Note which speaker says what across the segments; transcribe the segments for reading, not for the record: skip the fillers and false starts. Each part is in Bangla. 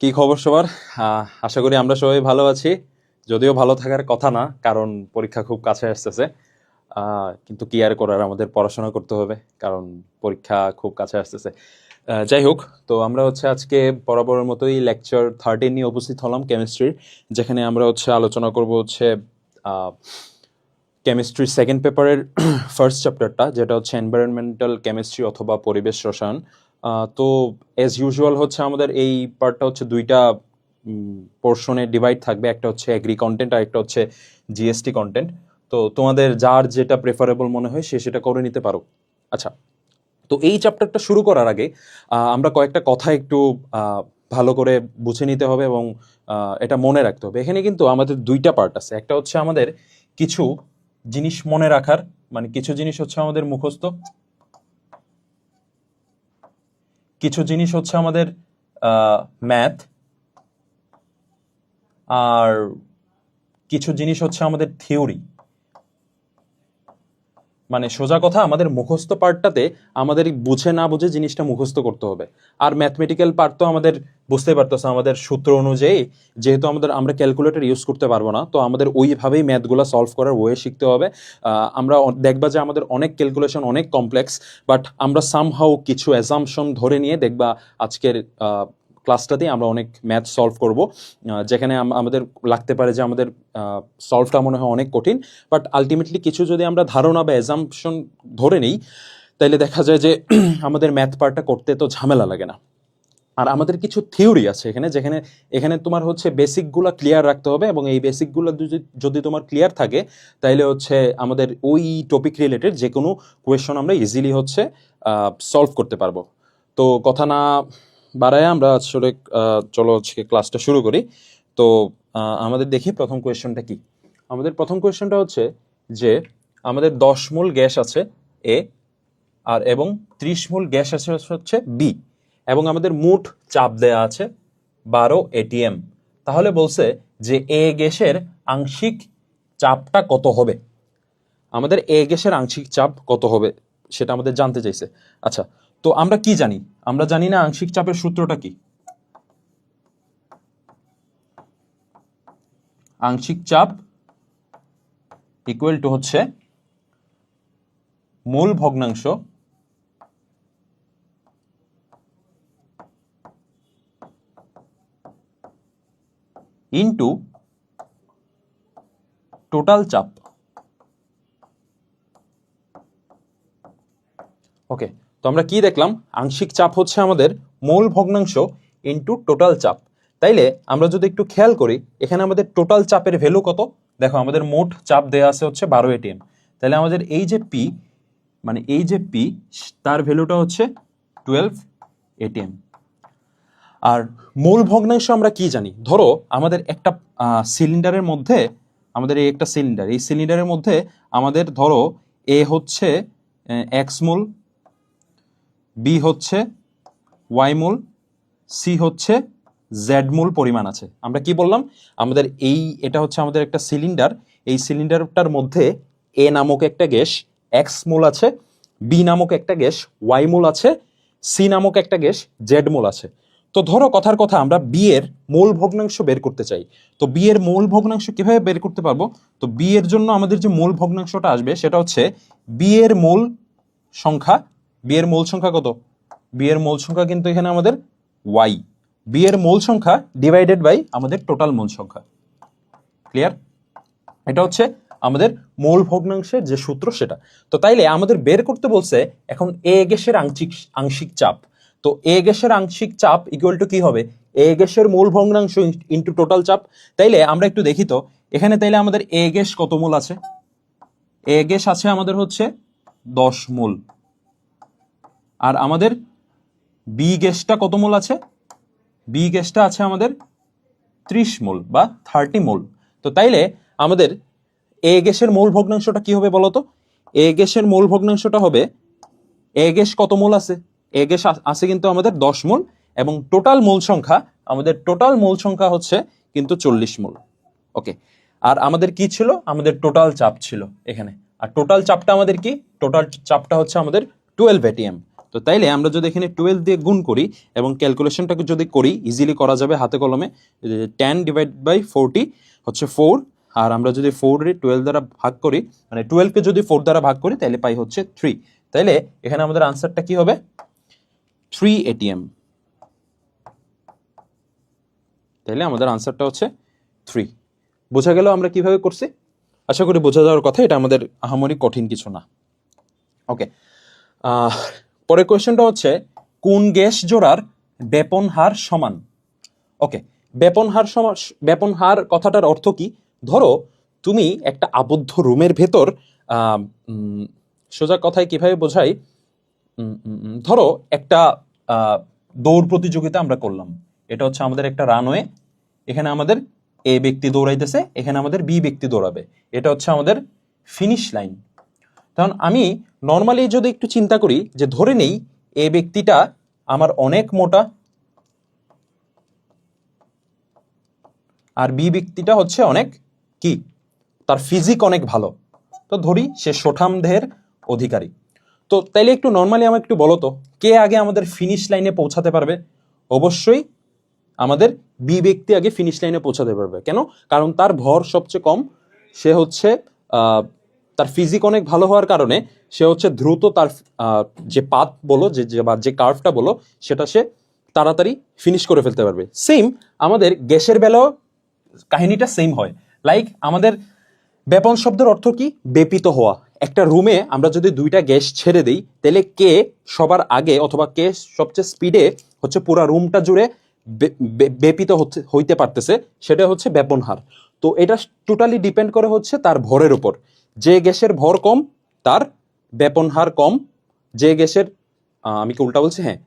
Speaker 1: কি খবর সবার? আশা করি আমরা সবাই ভালো আছি। যদিও ভালো থাকার কথা না, কারণ পরীক্ষা খুব কাছে আসতেছে। কিন্তু কি আর করার, আমাদের পড়াশোনা করতে হবে, কারণ পরীক্ষা খুব কাছে আসতেছে। যাই হোক, তো আমরা আজকে বরাবরের মতোই লেকচার 13 নিয়ে উপস্থিত হলাম, কেমিস্ট্রির, যেখানে আমরা আলোচনা করব কেমিস্ট্রির সেকেন্ড পেপারের ফার্স্ট চ্যাপ্টারটা, যেটা এনভায়রনমেন্টাল কেমিস্ট্রি অথবা পরিবেশ রসায়ন। তো অ্যাজ ইউজুয়াল আমাদের এই পার্টটা দুইটা পোর্শনে ডিভাইড থাকবে, একটা এগ্রি কন্টেন্ট আর একটা জিএসটি কন্টেন্ট। তো তোমাদের যার যেটা প্রেফারেবল মনে হয় সে সেটা করে নিতে পারো। আচ্ছা, তো এই চ্যাপ্টারটা শুরু করার আগে আমরা কয়েকটা কথা একটু ভালো করে বুঝে নিতে হবে এবং এটা মনে রাখতে হবে। এখানে কিন্তু আমাদের দুইটা পার্ট আছে। একটা আমাদের কিছু জিনিস মনে রাখার, মানে কিছু জিনিস আমাদের মুখস্থ, কিছু জিনিস আমাদের ম্যাথ, আর কিছু জিনিস আমাদের থিওরি। মানে সোজা কথা, আমাদের মুখস্থ পার্টটাতে আমাদের বুঝে না বুঝে জিনিসটা মুখস্থ করতে হবে। আর ম্যাথমেটিক্যাল পার্ট তো আমাদের বুঝতে পারতেছে, আমাদের সূত্র অনুযায়ী, যেহেতু আমরা ক্যালকুলেটর ইউজ করতে পারবো না, তো আমাদের ওইভাবেই ম্যাথগুলো সলভ করার ওয়ে শিখতে হবে। আমরা দেখবা যে আমাদের অনেক ক্যালকুলেশন অনেক কমপ্লেক্স, বাট আমরা সামহাউ কিছু অ্যাজাম্পশন ধরে নিয়ে দেখবা আজকের ক্লাসটাতেই আমরা অনেক ম্যাথ সলভ করব, যেখানে আমাদের লাগতে পারে যে আমাদের সলভটা মনে হয় অনেক কঠিন, বাট আলটিমেটলি কিছু যদি আমরা ধারণা বা অ্যাজাম্পশন ধরে নিই, তাইলে দেখা যায় যে আমাদের ম্যাথ পার্টটা করতে তো ঝামেলা লাগে না। আর আমাদের কিছু থিওরি আছে এখানে, এখানে তোমার বেসিকগুলো ক্লিয়ার রাখতে হবে, এবং এই বেসিকগুলো যদি তোমার ক্লিয়ার থাকে, তাইলে আমাদের ওই টপিক রিলেটেড যে কোনো কোয়েশন আমরা ইজিলি সলভ করতে পারবো। তো কথা না বাড়ায় আমরা আসলে চলো ক্লাসটা শুরু করি। তো আমাদের দেখি প্রথম কোয়েশনটা কি। আমাদের প্রথম কোয়েশনটা যে আমাদের 10 মোল গ্যাস আছে এ, আর এবং 30 মোল গ্যাস আছে বি, এবং আমাদের মোট চাপ দেয়া আছে 12 ATM। তাহলে বলছে যে এ গ্যাসের আংশিক চাপটা কত হবে। আমাদের এ গ্যাসের আংশিক চাপ কত হবে সেটা আমাদের জানতে চাইছে। আচ্ছা, তো আমরা কি জানি? আমরা জানি না আংশিক চাপের সূত্রটা কি। আংশিক চাপ ইকুয়াল টু মূল ভগ্নাংশ ইনটু টোটাল চাপ। ওকে, তো আমরা কি দেখলাম? আংশিক চাপ আমাদের মূল ভগ্নাংশ ইনটু টোটাল চাপ। তাইলে আমরা যদি একটু খেয়াল করি, এখানে আমাদের টোটাল চাপের ভ্যালু কত? দেখো, আমাদের মোট চাপ দেয়া আছে 12 ATM। তাহলে আমাদের এই যে পি, মানে এই যে পি, তার ভ্যালুটা 12 ATM। আর মূল ভগ্নাংশ আমরা কি জানি? ধরো আমাদের একটা সিলিন্ডারের মধ্যে, আমাদের এই একটা সিলিন্ডার, এই সিলিন্ডারের মধ্যে আমাদের ধরো এ এক্স মোল, বি ওয়াই মোল, সি জেড মোল পরিমাণ আছে। আমরা কি বললাম? আমাদের এটা আমাদের একটা সিলিন্ডার, এই সিলিন্ডারটার মধ্যে এ নামক একটা গ্যাস এক্স মোল আছে, বি নামক একটা গ্যাস ওয়াই মোল আছে, সি নামক একটা গ্যাস জেড মোল আছে। তো ধরো কথার কথা, আমরা বি এর মোল ভগ্নাংশ বের করতে চাই। তো বি এর মোল ভগ্নাংশ কিভাবে বের করতে পারবো? তো বি এর জন্য আমাদের যে মোল ভগ্নাংশটা আসবে সেটা বি এর মোল সংখ্যা। বি এর মোল সংখ্যা কত? বি এর মোল সংখ্যা কিন্তু এখানে আমাদের ওয়াই। বি এর মোল সংখ্যা ডিভাইডেড বাই আমাদের টোটাল মোল সংখ্যা। ক্লিয়ার? এটা আমাদের মোল ভগ্নাংশের যে সূত্র সেটা। তো তাইলে আমাদের বের করতে বলছে এখন এ গ্যাসের আংশিক চাপ। তো এ গ্যাসের আংশিক চাপ ইকুয়াল টু কি হবে? এ গ্যাসের মোল ভগ্নাংশ ইনটু টোটাল চাপ। তাইলে আমরা একটু দেখি তো এখানে, তাইলে আমাদের এ গ্যাস কত মোল আছে? এ গ্যাস আছে আমাদের 10 মোল। আর আমাদের বি গ্যাসটা কত মোল আছে? বি গ্যাসটা আছে আমাদের 30 মোল বা 30 মোল। তো তাইলে আমাদের এ গ্যাসের মোল ভগ্নাংশটা কি হবে বলতো? এ গ্যাসের মোল ভগ্নাংশটা হবে, এ গ্যাস কত মোল আছে? এ গ্যাস আছে কিন্তু আমাদের 10 মোল, এবং টোটাল মোল সংখ্যা, আমাদের টোটাল মোল সংখ্যা কিন্তু 40 মোল। ওকে, আর আমাদের কি ছিল? আমাদের টোটাল চাপ ছিল এখানে। আর টোটাল চাপটা আমাদের কি? টোটাল চাপটা আমাদের 12 ATM। তো তাইলে আমরা যদি এখানে 12 দিয়ে গুণ করি এবং ক্যালকুলেশনটাকে যদি করি ইজিলি করা যাবে হাতে কলমে। 10 ডিভাইড বাই 40 হচ্ছে 4, আর আমরা যদি 4 12 দ্বারা ভাগ করি, মানে 12কে যদি 4 দ্বারা ভাগ করি তাহলে পাই হচ্ছে 3। তাইলে এখানে আমাদের আনসারটা কি হবে? 3 ATM। তাইলে আমাদের আনসারটা হচ্ছে 3। বোঝা গেল আমরা কিভাবে করছি? আশা করি বোঝা যাওয়ার কথা, এটা আমাদের আহামরি কঠিন কিছু না। ওকে, পরের কোয়েশ্চেনটা হচ্ছে কোন গ্যাস জোড়ার ব্যাপন হার সমান? ওকে, ব্যাপন হার কথাটার অর্থ কি? ধরো তুমি একটা আবদ্ধ রুমের ভেতর, সোজা কথায় কিভাবে বোঝাই, ধরো একটা দৌড় প্রতিযোগিতা আমরা করলাম। এটা হচ্ছে আমাদের একটা রানওয়ে, এখানে আমাদের এ ব্যক্তি দৌড়াইতেছে, এখানে আমাদের বি ব্যক্তি দৌড়াবে, এটা হচ্ছে আমাদের ফিনিশ লাইন। কারণ আমি নর্মালি যদি একটু চিন্তা করি যে ধরে নেই এ ব্যক্তিটা আমার অনেক মোটা আর বি ব্যক্তিটা হচ্ছে অনেক কি, তার ফিজিক অনেক ভালো, তো ধরি সে সোঠাম দেহের অধিকারী। তো তাইলে একটু নর্মালি আমার একটু বলো তো, কে আগে আমাদের ফিনিশ লাইনে পৌঁছাতে পারবে? অবশ্যই আমাদের বি ব্যক্তি আগে ফিনিশ লাইনে পৌঁছাতে পারবে। কেন? কারণ তার ভর সবচেয়ে কম, সে হচ্ছে তার ফিজিক অনেক ভালো হওয়ার কারণে সে হচ্ছে দ্রুত তার যে পাথ বলো যে কার্ভটা বলো সেটা সে তাড়াতাড়ি ফিনিশ করে ফেলতে পারবে। সেম আমাদের গ্যাসের বেলাও কাহিনীটা সেম হয়। লাইক আমাদের ব্যাপন শব্দের অর্থ কি? ব্যাপিত হওয়া। একটা রুমে আমরা যদি দুইটা গ্যাস ছেড়ে দিই তাহলে কে সবার আগে অথবা কে সবচেয়ে স্পিডে হচ্ছে পুরো রুমটা জুড়ে ব্যাপিত হইতে পারতেছে, সেটা হচ্ছে ব্যাপন হার। তো এটা টোটালি ডিপেন্ড করে হচ্ছে তার ভরের উপর। যে গ্যাসের ভর কম তার ব্যাপন হার কম, যে গ্যাসের আমি কি উল্টা বলছি? হ্যাঁ,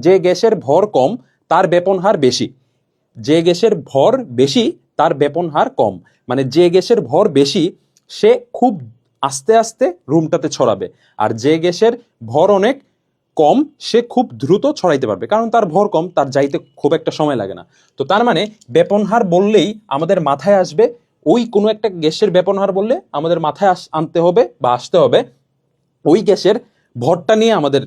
Speaker 1: যে গ্যাসের ভর কম তার ব্যাপন হার বেশি, যে গ্যাসের ভর বেশি তার ব্যাপন হার কম। মানে যে গ্যাসের ভর বেশি সে খুব আস্তে আস্তে রুমটাতে ছড়াবে, আর যে গ্যাসের ভর অনেক কম সে খুব দ্রুত ছড়াইতে পারবে, কারণ তার ভর কম, তার যাইতে খুব একটা সময় লাগে না। তো তার মানে ব্যাপন হার বললেই আমাদের মাথায় আসবে, ওই কোনো একটা গ্যাসের ব্যাপন হার বললে আমাদের মাথায় আনতে হবে বা আসতে হবে ওই গ্যাসের ভরটা নিয়ে আমাদের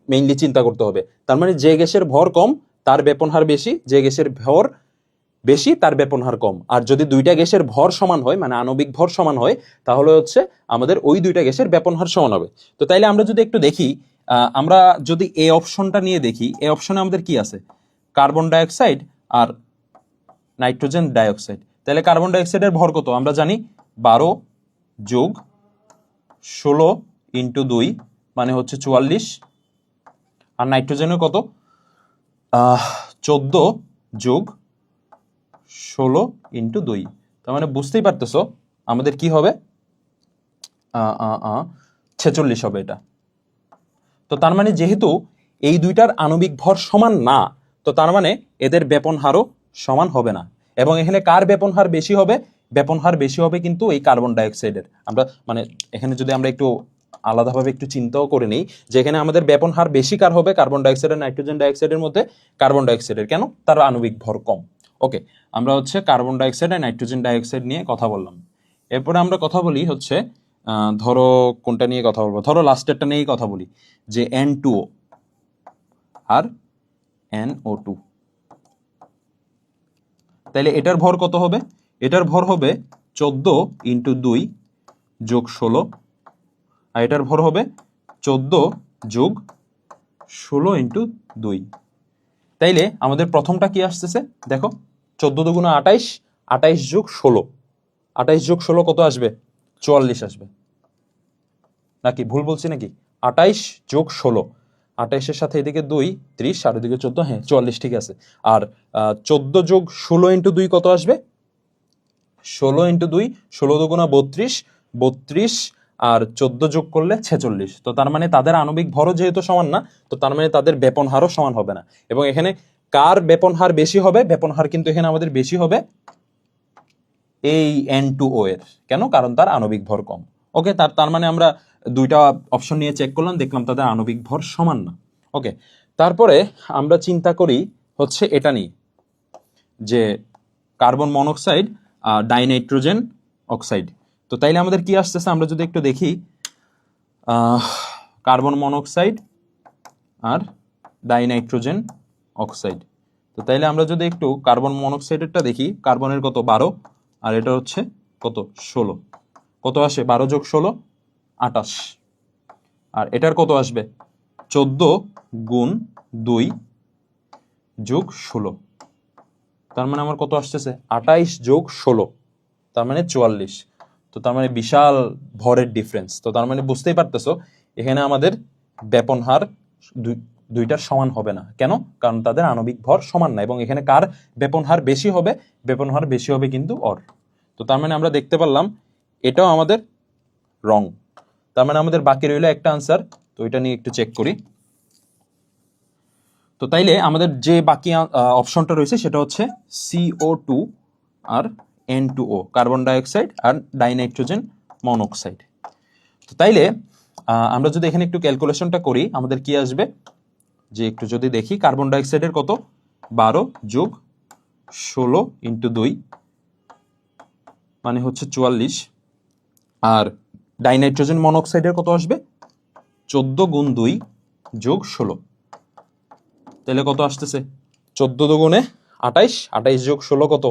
Speaker 1: মেইনলি চিন্তা করতে হবে। তার মানে যে গ্যাসের ভর কম তার ব্যাপন হার বেশি, যে গ্যাসের ভর বেশি তার ব্যাপন হার কম। আর যদি দুইটা গ্যাসের ভর সমান হয়, মানে আণবিক ভর সমান হয়, তাহলে হচ্ছে আমাদের ওই দুইটা গ্যাসের ব্যাপন হার সমান হবে। তো তাইলে আমরা যদি একটু দেখি, আমরা যদি এই অপশনটা নিয়ে দেখি, এই অপশনে আমাদের কি আছে? কার্বন ডাইঅক্সাইড আর নাইট্রোজেন ডাইঅক্সাইড। তাহলে কার্বন ডাইঅক্সাইডের ভর কত? আমরা জানি 12 যোগ 16 ইন্টু 2 মানে হচ্ছে 44। আর নাইট্রোজেনের কত? 14 যোগ 16 ইন্টু 2। তার মানে বুঝতেই পারতেছো আমাদের কি হবে? 46 হবে এটা। তো তার মানে যেহেতু এই দুইটার আণবিক ভর সমান না, তো তার মানে এদের ব্যাপন হারও সমান হবে না। এবং এখানে কার ব্যাপন হার বেশি হবে? ব্যাপন হার বেশি হবে কিন্তু এই কার্বন ডাইঅক্সাইডের। আমরা মানে এখানে যদি আমরা একটু আলাদাভাবে একটু চিন্তাও করে নিই যে এখানে আমাদের ব্যাপন হার বেশি কার হবে? কার্বন ডাইঅক্সাইড আর নাইট্রোজেন ডাইঅক্সাইডের মধ্যে কার্বন ডাইঅক্সাইডের। কেন? তার আণবিক ভর কম। ওকে, আমরা হচ্ছে কার্বন ডাইঅক্সাইড আর নাইট্রোজেন ডাইঅক্সাইড নিয়ে কথা বললাম। এরপরে আমরা কথা বলি হচ্ছে ধরো কোনটা নিয়ে কথা বলবো? ধরো লাস্টেরটা নিয়েই কথা বলি, যে N2O আর NO2। তাইলে এটার ভর কত হবে? এটার ভর হবে 14 ইন্টু 2 যোগ 16, আর এটার ভর হবে 14 যোগ 16 ইন্টু 2। তাইলে আমাদের প্রথমটা কি আসতেছে দেখো, 14 দুগুণ 28, 28 যোগ 16, 28 যোগ 16 কত আসবে? 44 আসবে। নাকি ভুল বলছি নাকি? 28 যোগ 16, 28-এর সাথে এদিকে 2 30 আর এদিকে 14, হ্যাঁ 44 ঠিক আছে। আর 14 যোগ 16 ইন্টু 2 কত আসবে? 16 ইন্টু 2, 16 দুগুণ 32, 32 আর 14 যোগ করলে 46। তো তার মানে তাদের আণবিক ভরও যেহেতু সমান না, তো তার মানে তাদের ব্যাপন হারও সমান হবে না। এবং এখানে কার ব্যাপন হার বেশি হবে? ব্যাপন হার কিন্তু এখানে আমাদের বেশি হবে এই N2O এর। কেন? কারণ তার আণবিক ভর কম। ওকে, তার মানে আমরা দুইটা অপশন নিয়ে চেক করলাম, দেখলাম তাদের আণবিক ভর সমান না। ওকে, তারপরে আমরা চিন্তা করি হচ্ছে এটা নিয়ে, যে কার্বন মনোক্সাইড আর ডাইনাইট্রোজেন অক্সাইড। তো তাইলে আমাদের কি আসতেছে আমরা যদি একটু দেখি, কার্বন মনোক্সাইড আর ডাইনাইট্রোজেন অক্সাইড। তো তাইলে আমরা যদি একটু কার্বন মনোক্সাইডেরটা দেখি, কার্বনের কত 12 আর এটা হচ্ছে কত 16, কত আসে 12 যোগ 16 28, আর এটার কত আসবে 14 গুণ 2 যোগ 16, তার মানে আমার কত আসতেছে 28 যোগ 16, তার মানে 44। তো তার মানে বিশাল ভরের ডিফারেন্স। তো তার মানে বুঝতেই পারতেছো এখানে আমাদের ব্যাপন হার দুইটার সমান হবে না। কেন? কারণ তাদের আণবিক ভর সমান না, এবং এখানে কার ব্যাপন হার বেশি হবে? ব্যাপন হার বেশি হবে কিন্তু অর। তো তার মানে আমরা দেখতে পারলাম এটাও আমাদের রং। তার মানে আমাদের বাকি রইল একটা আনসার। তো এটা নিয়ে একটু চেক করি। তো তাইলে আমাদের যে বাকি অপশনটা রয়েছে সেটা হচ্ছে CO2 আর N2O, কার্বন ডাইঅক্সাইড আর ডাইনাইট্রোজেন মনোক্সাইড। তো তাইলে আমরা যদি এখানে একটু ক্যালকুলেশনটা করি আমাদের কি আসবে, যে একটু যদি দেখি কার্বন ডাইঅক্সাইডের কত 12 যোগ 16 ইন্টু 2 মানে হচ্ছে 44, আর ডাইনাইট্রোজেন মনোক্সাইডের কত আসবে 14 গুণ 2 যোগ 16, তাহলে কত আসতেছে 14 দুগুণে 28, 28 যোগ 16 কত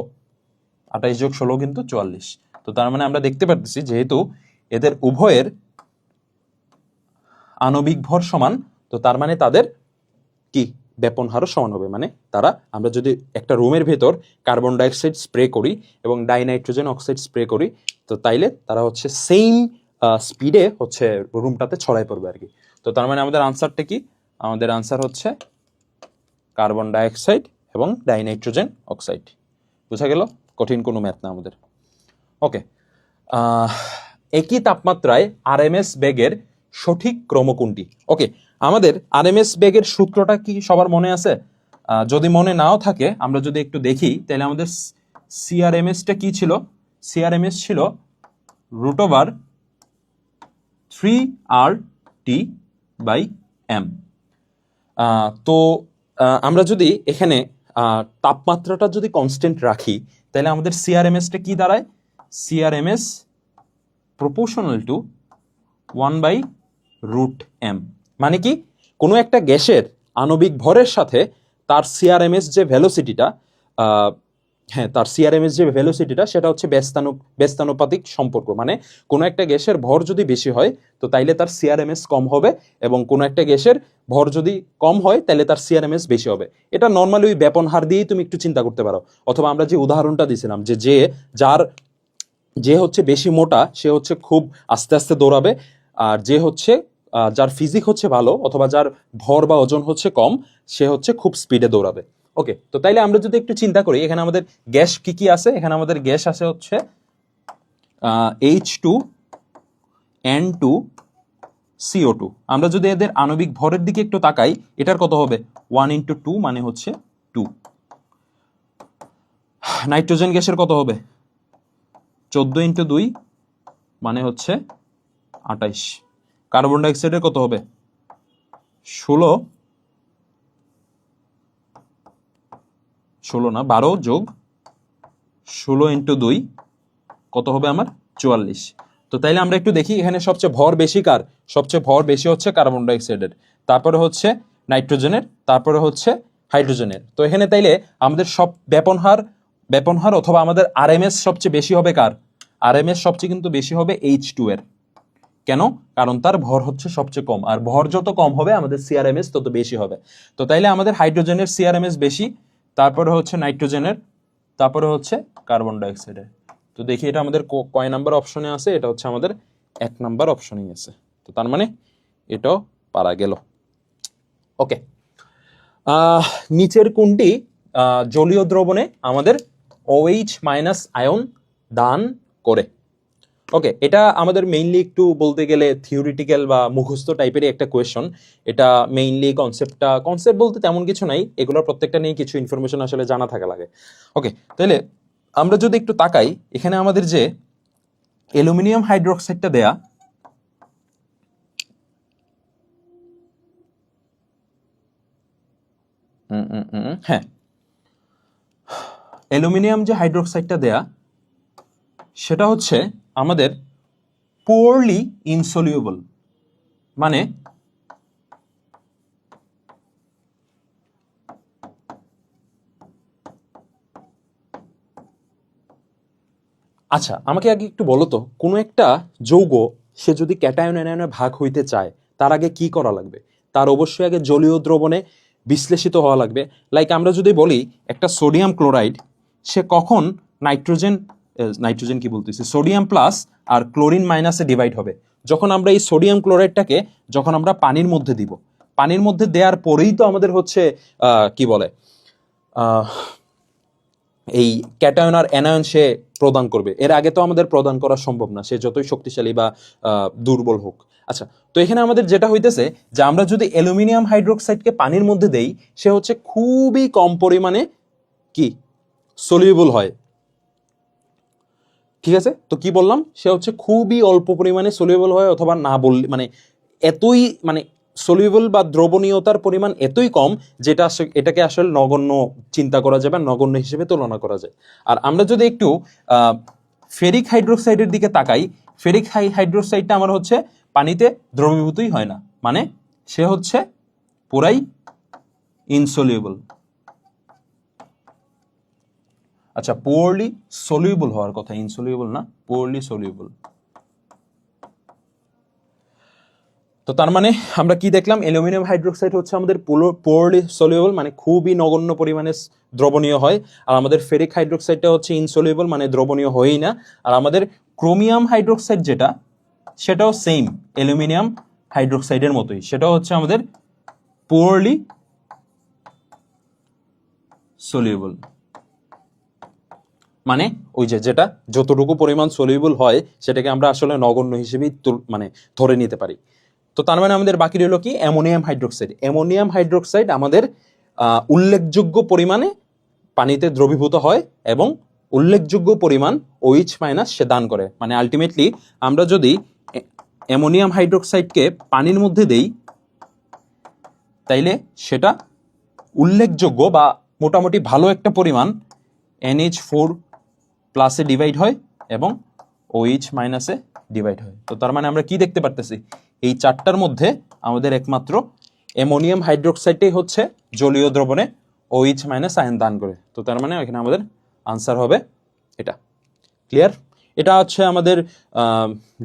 Speaker 1: 28 যোগ 16 কিন্তু 44। তো তার মানে আমরা দেখতে পাচ্ছি যেহেতু এদের উভয়ের আণবিক ভর সমান, তো তার মানে তাদের কি ব্যাপন হারও সমান হবে। মানে তারা, আমরা যদি একটা রুমের ভেতর কার্বন ডাইঅক্সাইড স্প্রে করি এবং ডাইনাইট্রোজেন অক্সাইড স্প্রে করি, তো তাইলে তারা হচ্ছে সেম স্পিডে হচ্ছে রুমটাতে ছড়াই পড়বে আর কি। তো তার মানে আমাদের আনসারটা কি? আমাদের আনসার হচ্ছে কার্বন ডাইঅক্সাইড এবং ডাইনাইট্রোজেন অক্সাইড। বুঝা গেল? কঠিন কোনো ম্যাথ না আমাদের। ওকে, একই তাপমাত্রায় আরএমএস বেগের সঠিক ক্রম কোনটি? ওকে, আমাদের আরএমএস বেগের সূত্রটা কি সবার মনে আছে? যদি মনে নাও থাকে আমরা যদি একটু দেখি, তাহলে আমাদের সিআরএমএসটা কি ছিল? সিআরএমএস ছিল √3RT/m। তো আমরা যদি এখানে তাপমাত্রাটা যদি কনস্ট্যান্ট রাখি, তাহলে আমাদের সিআরএমএসটা কি দাঁড়ায়? CRMS proportional to 1/√m। মানে কি, কোনো একটা গ্যাসের আণবিক ভরের সাথে তার সিআরএমএস যে ভেলোসিটিটা, তার সিআরএমএস যে ভেলোসিটিটা সেটা হচ্ছে ব্যস্তানুপাতিক সম্পর্ক। মানে কোনো একটা গ্যাসের ভর যদি বেশি হয় তো তাইলে তার সিআরএমএস কম হবে, এবং কোনো একটা গ্যাসের ভর যদি কম হয় তাহলে তার সিআরএমএস বেশি হবে। এটা নর্মালি ওই ব্যাপন হার দিয়েই তুমি একটু চিন্তা করতে পারো। অথবা আমরা যে উদাহরণটা দিয়েছিলাম যে হচ্ছে বেশি মোটা সে হচ্ছে খুব আস্তে আস্তে দৌড়াবে, আর যে হচ্ছে যার ফিজিক হচ্ছে ভালো অথবা যার ভর বা ওজন হচ্ছে কম সে হচ্ছে খুব স্পিডে দৌড়াবে। ওকে, তো তাইলে আমরা যদি একটু চিন্তা করি এখানে আমাদের গ্যাস কি কি আছে। এখানে আমাদের গ্যাস আছে হচ্ছে H2N2CO2। আমরা যদি এদের আণবিক ভরের দিকে একটু তাকাই, এটার কত হবে 1 × 2 মানে হচ্ছে 2। নাইট্রোজেন গ্যাসের কত হবে 14 × 2 মানে হচ্ছে 28। কার্বন ডাইঅক্সাইডের কত হবে 12 যোগ 16 × 2 কত হবে আমার 44। তো তাইলে আমরা একটু দেখি এখানে সবচেয়ে ভর বেশি কার? সবচেয়ে ভর বেশি হচ্ছে কার্বন ডাইঅক্সাইডের, তারপরে হচ্ছে নাইট্রোজেনের, তারপরে হচ্ছে হাইড্রোজেনের। তো এখানে তাইলে আমাদের সব ব্যাপন হার অথবা আমাদের আরএমএস সবচেয়ে বেশি হবে কার? আরএমএস সবচেয়ে কিন্তু বেশি হবে H2 এর। কেন? কারণ তার ভর হচ্ছে সবচেয়ে কম, আর ভর যত কম হবে আমাদের সিআরএমএস তত বেশি হবে। তো তাইলে আমাদের হাইড্রোজেনের সিআরএমএস বেশি, তারপরে হচ্ছে নাইট্রোজেনের, তারপরে হচ্ছে কার্বন ডাইঅক্সাইডের। তো দেখি এটা আমাদের কয় নাম্বার অপশনে আছে? এটা হচ্ছে আমাদের 1 নাম্বার অপশনেই আছে। তো তার মানে এটাও পারা গেল। ওকে, নিচের কোনটি জলীয় দ্রবণে আমাদের OH- আয়ন দান করে? ওকে, এটা আমাদের মেইনলি একটু বলতে গেলে থিওরিটিক্যাল বা মুখস্থ টাইপেরই একটা কোয়েশন। এটা মেইনলি কনসেপ্ট বলতে তেমন কিছু নাই, এগুলোর প্রত্যেকটা নিয়ে কিছু ইনফরমেশন আসলে জানা থাকা লাগে। ওকে, তাহলে আমরা যদি একটু তাকাই এখানে আমাদের যে অ্যালুমিনিয়াম হাইড্রোক্সাইডটা দেয়া, হ্যাঁ, অ্যালুমিনিয়াম যে হাইড্রোক্সাইডটা দেয়া সেটা হচ্ছে আমাদের পোরলি ইনসলিউবল। মানে আচ্ছা, আমাকে আগে একটু বলো তো, কোনো একটা যৌগ সে যদি ক্যাটায়ন অ্যানায়নে ভাগ হইতে চায় তার আগে কি করা লাগবে? তার অবশ্যই আগে জলীয় দ্রবণে বিশ্লেষিত হওয়া লাগবে। লাইক আমরা যদি বলি একটা সোডিয়াম ক্লোরাইড, সে কখন নাইট্রোজেন কি বলতেছি, সোডিয়াম প্লাস আর ক্লোরিন মাইনাসে ডিভাইড হবে? যখন আমরা এই সোডিয়াম ক্লোরাইডটাকে যখন আমরা পানির মধ্যে দিব, পানির মধ্যে দেওয়ার পরেই তো আমাদের হচ্ছে কি বলে এই ক্যাটায়ন আর অ্যানায়ন সে প্রদান করবে। এর আগে তো আমাদের প্রদান করা সম্ভব না, সে যতই শক্তিশালী বা দুর্বল হোক। আচ্ছা, তো এখানে আমাদের যেটা হইতেছে যে আমরা যদি অ্যালুমিনিয়াম হাইড্রোক্সাইডকে পানির মধ্যে দেই, সে হচ্ছে খুবই কম পরিমাণে কি সলিউবল হয়। ঠিক আছে, তো কি বললাম, সে হচ্ছে খুবই অল্প পরিমাণে সলিউবল হয়, অথবা না বললে মানে এতই মানে সলিউবল বা দ্রবণীয়তার পরিমাণ এতই কম যেটা এটাকে আসলে নগণ্য চিন্তা করা যায় বা নগণ্য হিসেবে তুলনা করা যায়। আর আমরা যদি একটু ফেরিক হাইড্রোক্সাইডের দিকে তাকাই, ফেরিক হাইড্রোক্সাইডটা আমার হচ্ছে পানিতে দ্রবীভূতই হয় না, মানে সে হচ্ছে পুরাই ইনসলিউবল। আচ্ছা, পোরলি সলিউবল হওয়ার কথা, ইনসলিউবল না, পোরলি সলিউবল। তো তার মানে আমরা কি দেখলাম, অ্যালুমিনিয়াম হাইড্রোক্সাইড হচ্ছে আমাদের পোরলি সলিউবল, মানে খুবই নগণ্য পরিমাণে দ্রবণীয় হয়। আর আমাদের ফেরিক হাইড্রোক্সাইডটা হচ্ছে ইনসলিউবল, মানে দ্রবণীয় হয়ই না। আর আমাদের ক্রোমিয়াম হাইড্রোক্সাইড যেটা, সেটাও সেম অ্যালুমিনিয়াম হাইড্রোক্সাইডের মতোই, সেটাও হচ্ছে আমাদের পোরলি সলিউবল। মানে ওই যেটা যতটুকু পরিমাণ সলিউবল হয় সেটাকে আমরা আসলে নগণ্য হিসেবেই মানে ধরে নিতে পারি। তো তার মানে আমাদের বাকি রইল কি, অ্যামোনিয়াম হাইড্রোক্সাইড। অ্যামোনিয়াম হাইড্রোক্সাইড আমাদের উল্লেখযোগ্য পরিমাণে পানিতে দ্রবীভূত হয় এবং উল্লেখযোগ্য পরিমাণ OH মাইনাস সে দান করে। মানে আলটিমেটলি আমরা যদি অ্যামোনিয়াম হাইড্রোক্সাইডকে পানির মধ্যে দেই, তাইলে সেটা উল্লেখযোগ্য বা মোটামুটি ভালো একটা পরিমাণ NH4 প্লাসে ডিভাইড হয় এবং OH মাইনাসে ডিভাইড হয়। তো তার মানে আমরা কি দেখতে পারতেছি, এই চারটার মধ্যে আমাদের একমাত্র অ্যামোনিয়াম হাইড্রোক্সাইডটাই হচ্ছে জলীয় দ্রবণে OH মাইনাস আয়ন দান করে। তো তার মানে এখানে আমাদের আনসার হবে এটা। ক্লিয়ার? এটা হচ্ছে আমাদের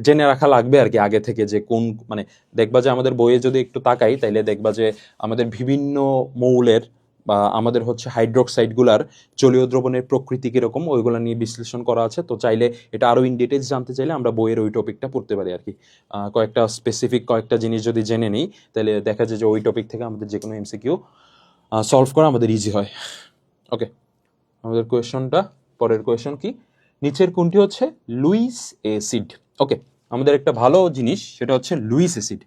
Speaker 1: জেনে রাখা লাগবে আর কি আগে থেকে, যে কোন মানে দেখবা যে আমাদের বইয়ে যদি একটু তাকাই তাইলে দেখবা যে আমাদের বিভিন্ন মৌলের বা আমাদের হচ্ছে হাইড্রোক্সাইডগুলার জলীয় দ্রবণের প্রকৃতি কীরকম ওইগুলো নিয়ে বিশ্লেষণ করা আছে। তো চাইলে এটা আরও ইন ডিটেলস জানতে চাইলে আমরা বইয়ের ওই টপিকটা পড়তে পারি আর কি। কয়েকটা স্পেসিফিক কয়েকটা জিনিস যদি জেনে নিই তাহলে দেখা যায় যে ওই টপিক থেকে আমাদের যে কোনো MCQ সলভ করা আমাদের ইজি হয়। ওকে, আমাদের কোয়েশনটা, পরের কোয়েশন কি, নিচের কোনটি হচ্ছে লুইস অ্যাসিড? ওকে, আমাদের একটা ভালো জিনিস সেটা হচ্ছে লুইস অ্যাসিড।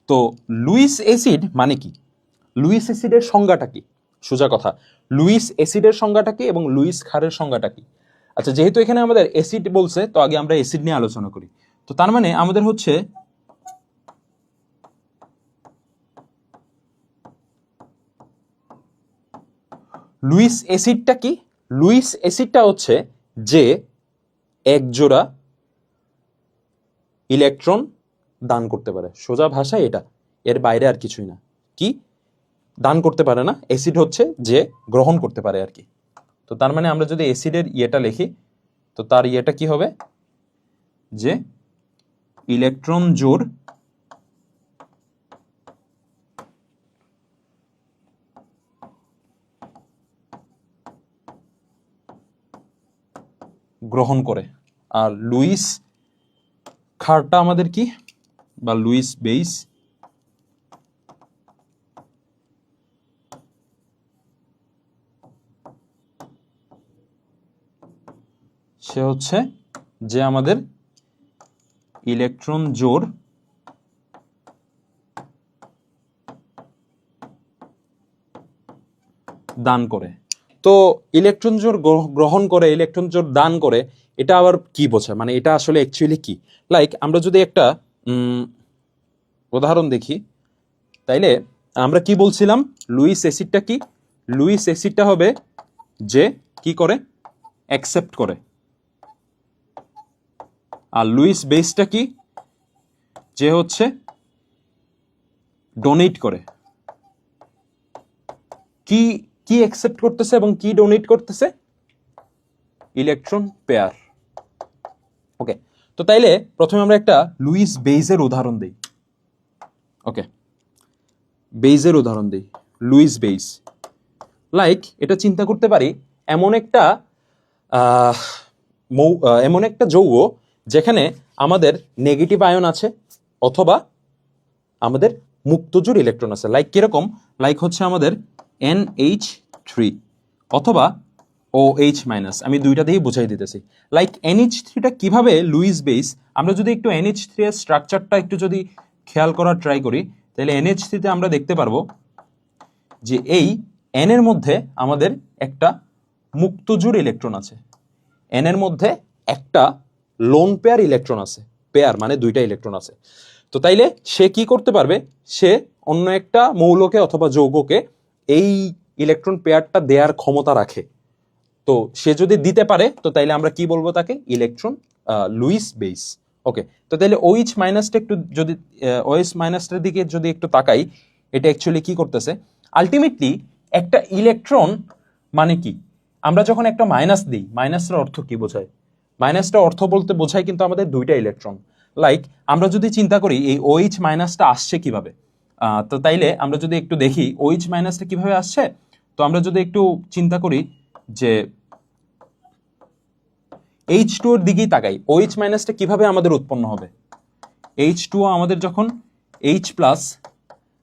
Speaker 1: তো লুইস অ্যাসিড মানে কি, লুইস অ্যাসিডের সংজ্ঞাটা কি? সোজা কথা, লুইস অ্যাসিডের সংজ্ঞাটা কি এবং লুইস ক্ষারের সংজ্ঞাটা কি? আচ্ছা, যেহেতু এখানে আমাদের অ্যাসিড বলছে তো আগে আমরা অ্যাসিড নিয়ে আলোচনা করি। তো তার মানে আমাদের হচ্ছে লুইস অ্যাসিডটা কি? লুইস অ্যাসিডটা হচ্ছে যে এক জোড়া ইলেকট্রন দান করতে পারে। সোজা ভাষায় এটা, এর বাইরে আর কিছুই না। কি দান করতে পারে না, অ্যাসিড হচ্ছে যে গ্রহণ করতে পারে আর কি। তো তার মানে আমরা যদি অ্যাসিডের ইয়েটা লিখি তো তার ইয়েটা কি হবে, যে ইলেকট্রন জোড় গ্রহণ করে। আর লুইস ক্ষারটা আমাদের কি, বা লুইস বেস, সে হচ্ছে যে আমাদের ইলেকট্রন জোড় দান করে। তো ইলেকট্রন জোড় গ্রহণ করে, ইলেকট্রন জোড় দান করে, এটা আবার কি বোঝায়, মানে এটা আসলে অ্যাকচুয়ালি কি? লাইক আমরা যদি একটা উদাহরণ দেখি তাইলে আমরা কি বলছিলাম, লুইস অ্যাসিডটা কি? লুইস অ্যাসিডটা হবে যে কি করে, অ্যাকসেপ্ট করে। আর লুইস বেসটা কি, যে হচ্ছে ডোনেট করে। কি কি অ্যাকসেপ্ট করতেছে এবং কি ডোনেট করতেছে? Electron pair. ওকে, তো তাইলে প্রথমে আমরা একটা লুইস বেইজের উদাহরণ দিই। ওকে, বেইজের উদাহরণ দিই, লুইস বেইজ। লাইক এটা চিন্তা করতে পারি এমন একটা এমন একটা যৌগ যেখানে আমাদের নেগেটিভ আয়ন আছে অথবা আমাদের মুক্তজোড় ইলেকট্রন আছে। লাইক কিরকম, লাইক হচ্ছে আমাদের NH3 অথবা OH মাইনাস, আমি দুইটা দিয়েই বুঝাই দিতেছি। লাইক NH3টা কিভাবে লুইস বেইস, আমরা যদি একটু NH3 এর স্ট্রাকচারটা একটু যদি খেয়াল করার ট্রাই করি, তাহলে NH3 তে আমরা দেখতে পারবো যে এই N এর মধ্যে আমাদের একটা মুক্তজোড় ইলেকট্রন আছে, N এর মধ্যে একটা লোন পেয়ার ইলেকট্রন আছে, পেয়ার মানে দুইটা ইলেকট্রন আছে। তো তাইলে সে কি করতে পারবে, সে অন্য একটা মৌলকে অথবা যৌগকে এই ইলেকট্রন পেয়ারটা দেওয়ার ক্ষমতা রাখে। তো সে যদি দিতে পারে তো তাইলে আমরা কি বলবো তাকে, ইলেকট্রন লুইস বেইস। ওকে, তো তাইলে OH মাইনাসটা একটু যদি OH মাইনাসটার দিকে যদি একটু তাকাই, এটা অ্যাকচুয়ালি কি করতেছে, আলটিমেটলি একটা ইলেকট্রন মানে কি, আমরা যখন একটা মাইনাস দিই, মাইনাসের অর্থ কি বোঝায়, মাইনাসটা অর্থ বলতে বোঝায় কিন্তু আমাদের দুইটা ইলেকট্রন। লাইক আমরা যদি চিন্তা করি এই OH মাইনাসটা আসছে কিভাবে, তো তাইলে আমরা যদি একটু দেখি OH মাইনাসটা কিভাবে আসছে, তো আমরা যদি একটু চিন্তা করি যে H2 এর দিকেই তাকাই, OH মাইনাসটা কিভাবে আমাদের উৎপন্ন হবে, H2 আমাদের যখন H প্লাস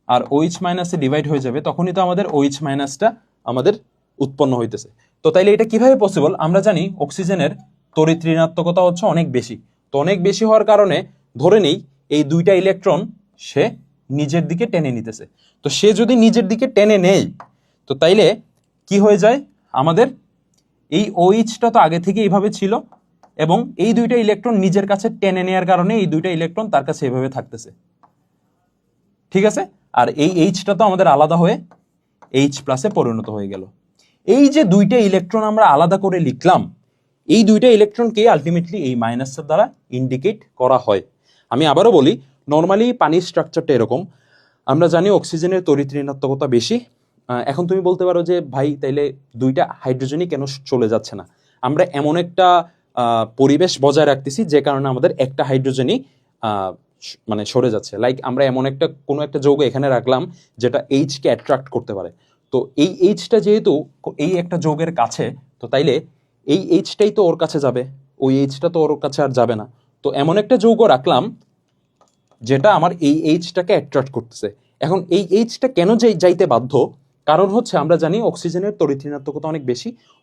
Speaker 1: আর OH মাইনাসে ডিভাইড হয়ে যাবে তখনই তো আমাদের OH মাইনাসটা আমাদের উৎপন্ন হইতেছে। তো তাইলে এটা কিভাবে পসিবল, আমরা জানি অক্সিজেনের তড়িৎ ঋণাত্মকতা হচ্ছে অনেক বেশি, তো অনেক বেশি হওয়ার কারণে ধরে নেই এই দুইটা ইলেকট্রন সে নিজের দিকে টেনে নিতেছে। তো সে যদি নিজের দিকে টেনে নেয় তো তাইলে কি হয়ে যায়, আমাদের এই OH-টা তো আগে থেকে এইভাবে ছিল এবং এই দুইটা ইলেকট্রন নিজের কাছে টেনে নেওয়ার কারণে এই দুইটা ইলেকট্রন তার কাছে এভাবে থাকতেছে, ঠিক আছে। আর এই H-টা তো আমাদের আলাদা হয়ে H প্লাসে পরিণত হয়ে গেল। এই যে দুইটা ইলেকট্রন আমরা আলাদা করে লিখলাম, এই দুইটা ইলেকট্রনকে আলটিমেটলি এই মাইনাসের দ্বারা ইন্ডিকেট করা হয়। আমি আবারও বলি, নর্মালি পানির স্ট্রাকচারটা এরকম, আমরা জানি অক্সিজেনের তড়িৎ ঋণাত্মকতা বেশি। এখন তুমি বলতে পারো যে ভাই তাইলে দুইটা হাইড্রোজেনই কেন চলে যাচ্ছে না, আমরা এমন একটা পরিবেশ বজায় রাখতেছি যে কারণে আমাদের একটা হাইড্রোজেনই মানে সরে যাচ্ছে। লাইক আমরা এমন একটা কোনো একটা যৌগ এখানে রাখলাম যেটা H-কে অ্যাট্রাক্ট করতে পারে, তো এই H-টা যেহেতু এই একটা যৌগের কাছে, তো তাইলে এই H-টাই তো ওর কাছে যাবে, ওই H-টা তো ওর কাছে আর যাবে না। তো এমন একটা যৌগ রাখলাম যেটা আমার এই H-টাকে অ্যাট্রাক্ট করতেছে। এখন এই H-টা কেন যাইতে বাধ্য, কারণ হচ্ছে আমরা জানি অক্সিজেনের তড়িৎ ঋণাত্মকতা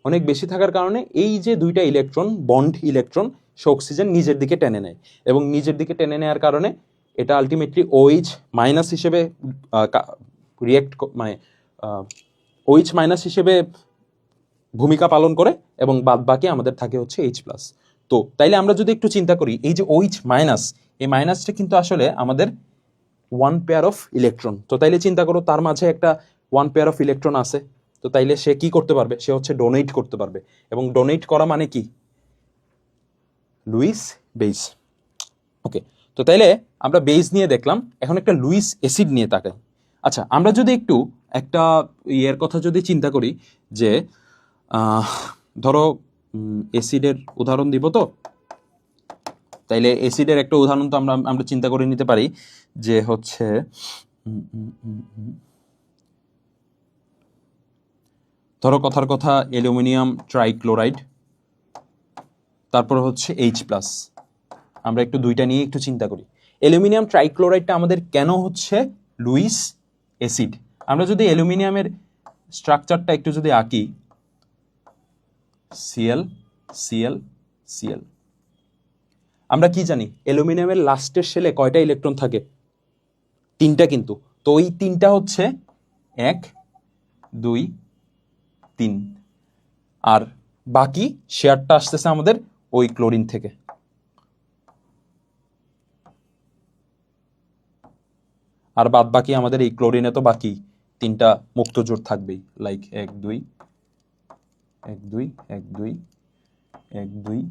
Speaker 1: অনেক বেশি থাকার কারণে এই যে দুইটা ইলেকট্রন বন্ড ইলেকট্রন সে অক্সিজেন নিজের দিকে টেনে নেয় এবং নিজের দিকে টেনে নেওয়ার কারণে এটা আলটিমেটলি OH মাইনাস হিসেবে রিয়েক্ট মানে OH মাইনাস হিসেবে ভূমিকা পালন করে এবং বাদ বাকি আমাদের থাকে হচ্ছে H প্লাস। তো তাইলে আমরা যদি একটু চিন্তা করি এই যে OH মাইনাস, এই মাইনাসটা কিন্তু আসলে আমাদের ওয়ান পেয়ার অফ ইলেকট্রন। তো তাইলে চিন্তা করো তার মাঝে একটা ওয়ান পেয়ার অফ ইলেকট্রন আছে, তো তাইলে সে কি করতে পারবে, সে হচ্ছে ডোনেট করতে পারবে, এবং ডোনেট করা মানে কি, লুইস বেইস। ওকে, তো তাইলে আমরা বেইস নিয়ে দেখলাম, এখন একটা লুইস অ্যাসিড নিয়ে তাকাই। আচ্ছা, আমরা যদি একটু একটা ইয়ের কথা যদি চিন্তা করি যে ধরো অ্যাসিডের উদাহরণ দিব, তো তাইলে অ্যাসিডের একটা উদাহরণ তো আমরা চিন্তা করে নিতে পারি যে হচ্ছে ধরো কথার কথা অ্যালুমিনিয়াম ট্রাইক্লোরাইড, তারপর হচ্ছে H প্লাস। আমরা একটু দুইটা নিয়ে একটু চিন্তা করি, অ্যালুমিনিয়াম ট্রাইক্লোরাইডটা আমাদের কেন হচ্ছে লুইস অ্যাসিড। আমরা যদি অ্যালুমিনিয়ামের স্ট্রাকচারটা একটু যদি আঁকি, Cl Cl Cl, আমরা কি জানি অ্যালুমিনিয়ামের লাস্টের শেলে কয়টা ইলেকট্রন থাকে, তিনটা কিন্তু। তো ওই তিনটা হচ্ছে 1 2 3, আর বাকি শেয়ারটা আসতেছে আমাদের ওই ক্লোরিন থেকে। আর বাদ বাকি আমাদের এই ক্লোরিনে তো বাকি তিনটা মুক্ত জোট থাকবেই, লাইক 1 2 1 2 1 2 1 2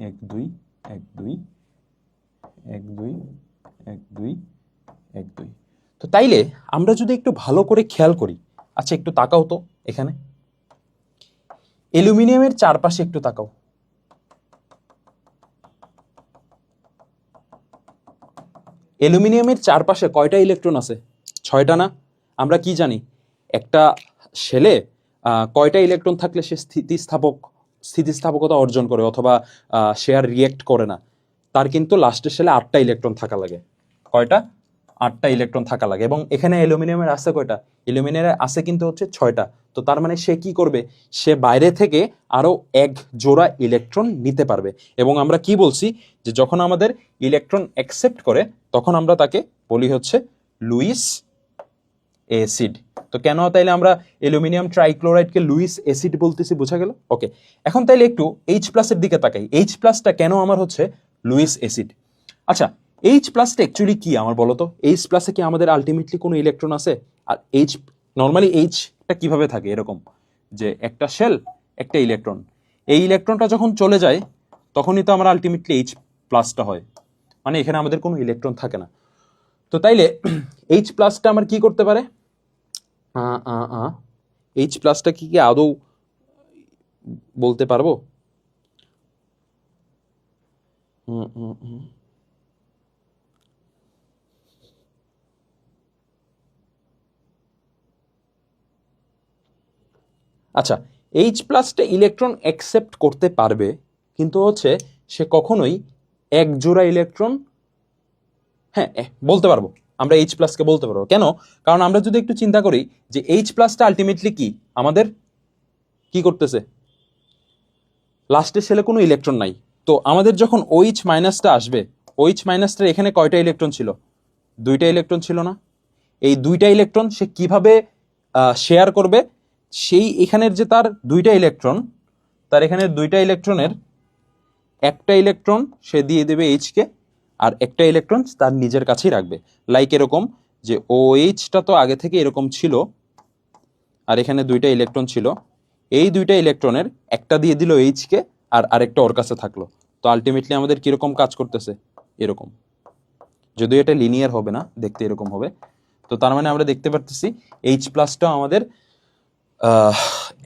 Speaker 1: 1 2 1 2 1 2 1 2 1 2। তো তাইলে আমরা যদি একটু ভালো করে খেয়াল করি, আচ্ছা একটু তাকাও তো এখানে অ্যালুমিনিয়ামের চারপাশে একটু তাকাও, অ্যালুমিনিয়ামের চারপাশে কয়টা ইলেকট্রন আছে? 6টা না? আমরা কি জানি একটা শেলে কয়টা ইলেকট্রন থাকলে সে স্থিতিস্থাপকতা অর্জন করে অথবা সে আর রিয়েক্ট করে না? তার কিন্তু লাস্টের শেলে 8টা ইলেকট্রন থাকা লাগে। কয়টা? 8টা ইলেকট্রন থাকা লাগে। এবং এখানে অ্যালুমিনিয়ামের আছে কয়টা? অ্যালুমিনিয়ামের আছে কিন্তু হচ্ছে 6টা। তো তার মানে সে কি করবে? সে বাইরে থেকে আরো এক জোড়া ইলেকট্রন নিতে পারবে। এবং আমরা কি বলছি যে যখন আমাদের ইলেকট্রন অ্যাকসেপ্ট করে তখন আমরা তাকে বলি হচ্ছে লুইস অ্যাসিড। তো কেন তাইলে আমরা অ্যালুমিনিয়াম ট্রাইক্লোরাইডকে লুইস অ্যাসিড বলতেছি, বোঝা গেল? ওকে, এখন তাইলে একটু H+ এর দিকে তাকাই। H+টা কেন আমার হচ্ছে লুইস অ্যাসিড? আচ্ছা, H+টা অ্যাকচুয়ালি কি আমার বলো তো? H+ কি আমাদের আলটিমেটলি কোনো ইলেকট্রন আছে? আর নর্মালি Hটা কিভাবে থাকে? এরকম যে একটা শেল, একটা ইলেকট্রন, এই ইলেকট্রনটা যখন চলে যায় তখনই তো আমার আলটিমেটলি H+টা হয়, মানে এখানে আমাদের কোনো ইলেকট্রন থাকে না। তো তাইলে H+টা আমার কি করতে পারে? H+টা কি আদৌ বলতে পারবো? আচ্ছা, H+টা ইলেকট্রন অ্যাকসেপ্ট করতে পারবে, কিন্তু হচ্ছে সে কখনোই এক জোড়া ইলেকট্রন, হ্যাঁ বলতে পারবো আমরা H+কে বলতে পারবো। কেন? কারণ আমরা যদি একটু চিন্তা করি যে H+টা আলটিমেটলি কি আমাদের কি করতেছে? লাস্টের শেলে কোনো ইলেকট্রন নাই। তো আমাদের যখন OH- আসবে, OH- এখানে কয়টা ইলেকট্রন ছিল? 2টা ইলেকট্রন ছিল না? এই 2টা ইলেকট্রন সে কিভাবে শেয়ার করবে? সেই এখানের যে তার 2টা ইলেকট্রন, তার এখানে 2টা ইলেকট্রনের একটা ইলেকট্রন সে দিয়ে দেবে H-কে, আর একটা ইলেকট্রন তার নিজের কাছেই রাখবে। লাইক এরকম যে OH-টা তো আগে থেকে এরকম ছিল, আর এখানে 2টা ইলেকট্রন ছিল, এই 2টা ইলেকট্রনের একটা দিয়ে দিল H-কে, আর আরেকটা ওর কাছে থাকলো। তো আলটিমেটলি আমাদের কিরকম কাজ করতেছে? এরকম। যদিও এটা লিনিয়ার হবে না, দেখতে এরকম হবে। তো তার মানে আমরা দেখতে পারতেছি H+টাও আমাদের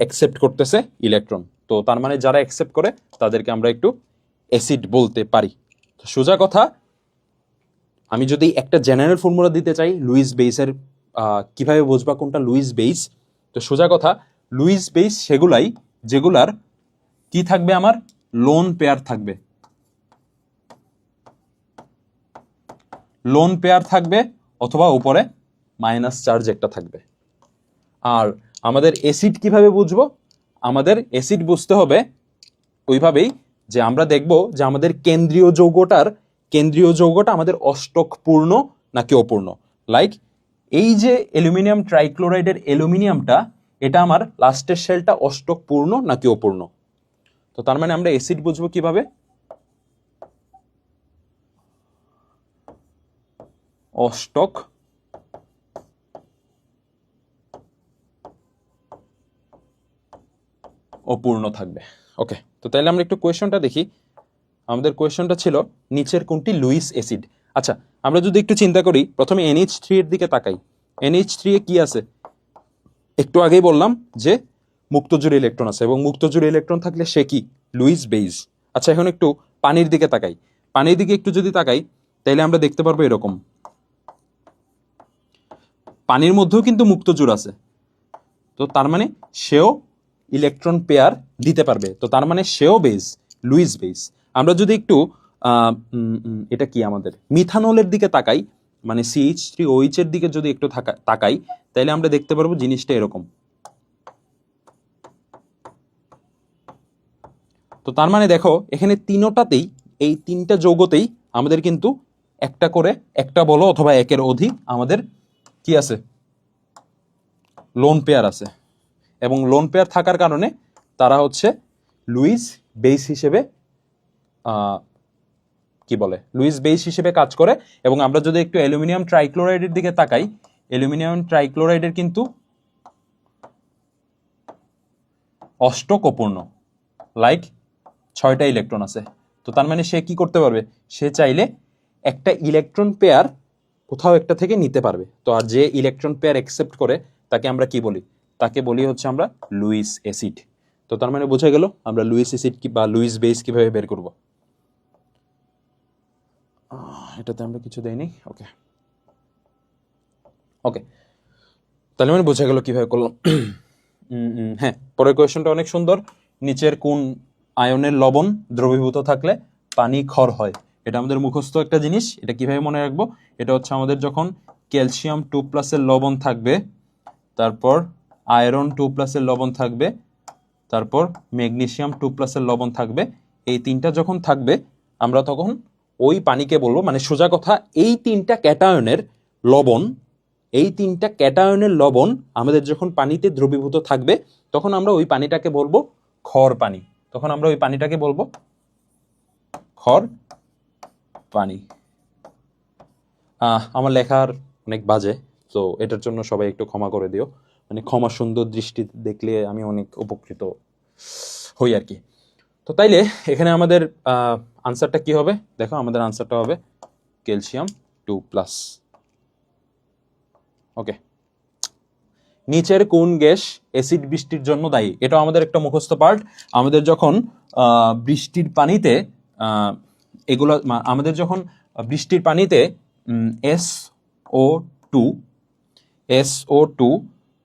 Speaker 1: অ্যাকসেপ্ট করতেছে ইলেকট্রন। তো তার মানে যারা অ্যাকসেপ্ট করে তাদেরকে আমরা একটু অ্যাসিড বলতে পারি। তো সোজা কথা, আমি যদি একটা জেনারেল ফর্মুলা দিতে চাই লুইস বেইসের, কিভাবে বুঝবা কোনটা লুইস বেইস? তো সোজা কথা, লুইস বেইস সেগুলাই যেগুলার কি থাকবে? আমার লোন পেয়ার থাকবে, লোন পেয়ার থাকবে, অথবা উপরে মাইনাস চার্জ একটা থাকবে। আর আমাদের অ্যাসিড কিভাবে বুঝবো? আমাদের অ্যাসিড বুঝতে হবে ওইভাবেই যে আমরা দেখব যে আমাদের কেন্দ্রীয় যৌগটা আমাদের অষ্টক পূর্ণ নাকি অপূর্ণ। লাইক এই যে অ্যালুমিনিয়াম ট্রাইক্লোরাইডের অ্যালুমিনিয়ামটা, এটা আমার লাস্টের শেলটা অষ্টক পূর্ণ নাকি অপূর্ণ। তো তার মানে আমরা অ্যাসিড বুঝবো কিভাবে? অষ্টক অপূর্ণ থাকবে। ওকে, তো তাহলে আমরা একটু কোয়েশনটা দেখি। আমাদের কোয়েশনটা ছিল নিচের কোনটি লুইস অ্যাসিড। আচ্ছা, আমরা যদি একটু চিন্তা করি, প্রথমে NH3 এর দিকে তাকাই। NH3 এ কি আছে? একটু আগেই বললাম যে মুক্তজোড় ইলেকট্রন আছে, এবং মুক্তজোড় ইলেকট্রন থাকলে সে কি? Lewis base. আচ্ছা, এখন একটু পানির দিকে তাকাই। পানির দিকে একটু যদি তাকাই, তাহলে আমরা দেখতে পারবো এরকম, পানির মধ্যেও কিন্তু মুক্তজোড় আছে। তো তার মানে সেও ইলেকট্রন পেয়ার দিতে পারবে। তো তার মানে সেও বেজ, লুইস বেজ। আমরা যদি একটু এটা কি আমাদের মিথানলের দিকে তাকাই, মানে CH3OH এর দিকে যদি একটু তাকাই, তাহলে আমরা দেখতে পারবো জিনিসটা এরকম। তো তার মানে দেখো, এখানে তিনটাতেই, এই তিনটা যৌগতেই আমাদের কিন্তু একটা করে, একটা বলো অথবা একের অধিক আমাদের কি আছে? লোন পেয়ার আছে। এবং লোন পেয়ার থাকার কারণে তারা হচ্ছে লুইস বেস হিসেবে কি বলে, লুইস বেস হিসেবে কাজ করে। এবং আমরা যদি একটু অ্যালুমিনিয়াম ট্রাইক্লোরাইডের দিকে তাকাই, অ্যালুমিনিয়াম ট্রাইক্লোরাইডের কিন্তু অষ্টক অপূর্ণ, লাইক 6টা ইলেকট্রন আছে। তো তার মানে সে কি করতে পারবে? সে চাইলে একটা ইলেকট্রন পেয়ার কোথাও একটা থেকে নিতে পারবে। তো আর যে ইলেকট্রন পেয়ার অ্যাকসেপ্ট করে তাকে আমরা কি বলি? তাকে বলি হচ্ছে আমরা লুইস অ্যাসিড। তো তার মানে বোঝা গেল আমরা লুইস অ্যাসিড কি বা লুইস বেস কিভাবে বের করব। এটাতে আমরা কিছু দেইনি। ওকে ওকে, তাহলে মানে বোঝা গেল কিভাবে করলাম। হ্যাঁ, পরের কোয়েশ্চনটা অনেক সুন্দর। নিচের কোন আয়নের লবণ দ্রবীভূত থাকলে পানি ক্ষর হয়? এটা আমাদের মুখস্থ একটা জিনিস। এটা কিভাবে মনে রাখবো? এটা হচ্ছে আমাদের যখন ক্যালসিয়াম 2+ লবণ থাকবে, তারপর আয়রন 2+ লবণ থাকবে, তারপর ম্যাগনেসিয়াম 2+ লবণ থাকবে, এই তিনটা যখন থাকবে আমরা তখন ওই পানিকে বলবো, মানে সোজা কথা এই তিনটা ক্যাটায়নের লবণ, এই তিনটা ক্যাটায়নের লবণ আমাদের যখন পানিতে দ্রবীভূত থাকবে তখন আমরা ওই পানিটাকে বলবো ক্ষর পানি। তখন আমরা ওই পানিটাকে বলবো ক্ষর পানি। আমার লেখার অনেক বাজে, তো এটার জন্য সবাই একটু ক্ষমা করে দিও। মানে ক্ষমা সুন্দর দৃষ্টি দেখলে আমি অনেক উপকৃত হই আর কি। তো তাইলে এখানে আমাদের আনসারটা কি হবে? দেখো আমাদের আনসারটা হবে ক্যালসিয়াম 2+। ওকে, নিচের কোন গ্যাস অ্যাসিড বৃষ্টির জন্য দায়ী? এটা আমাদের একটা মুখস্থ পার্ট। আমাদের যখন বৃষ্টির পানিতে এগুলো আমাদের যখন বৃষ্টির পানিতে SO2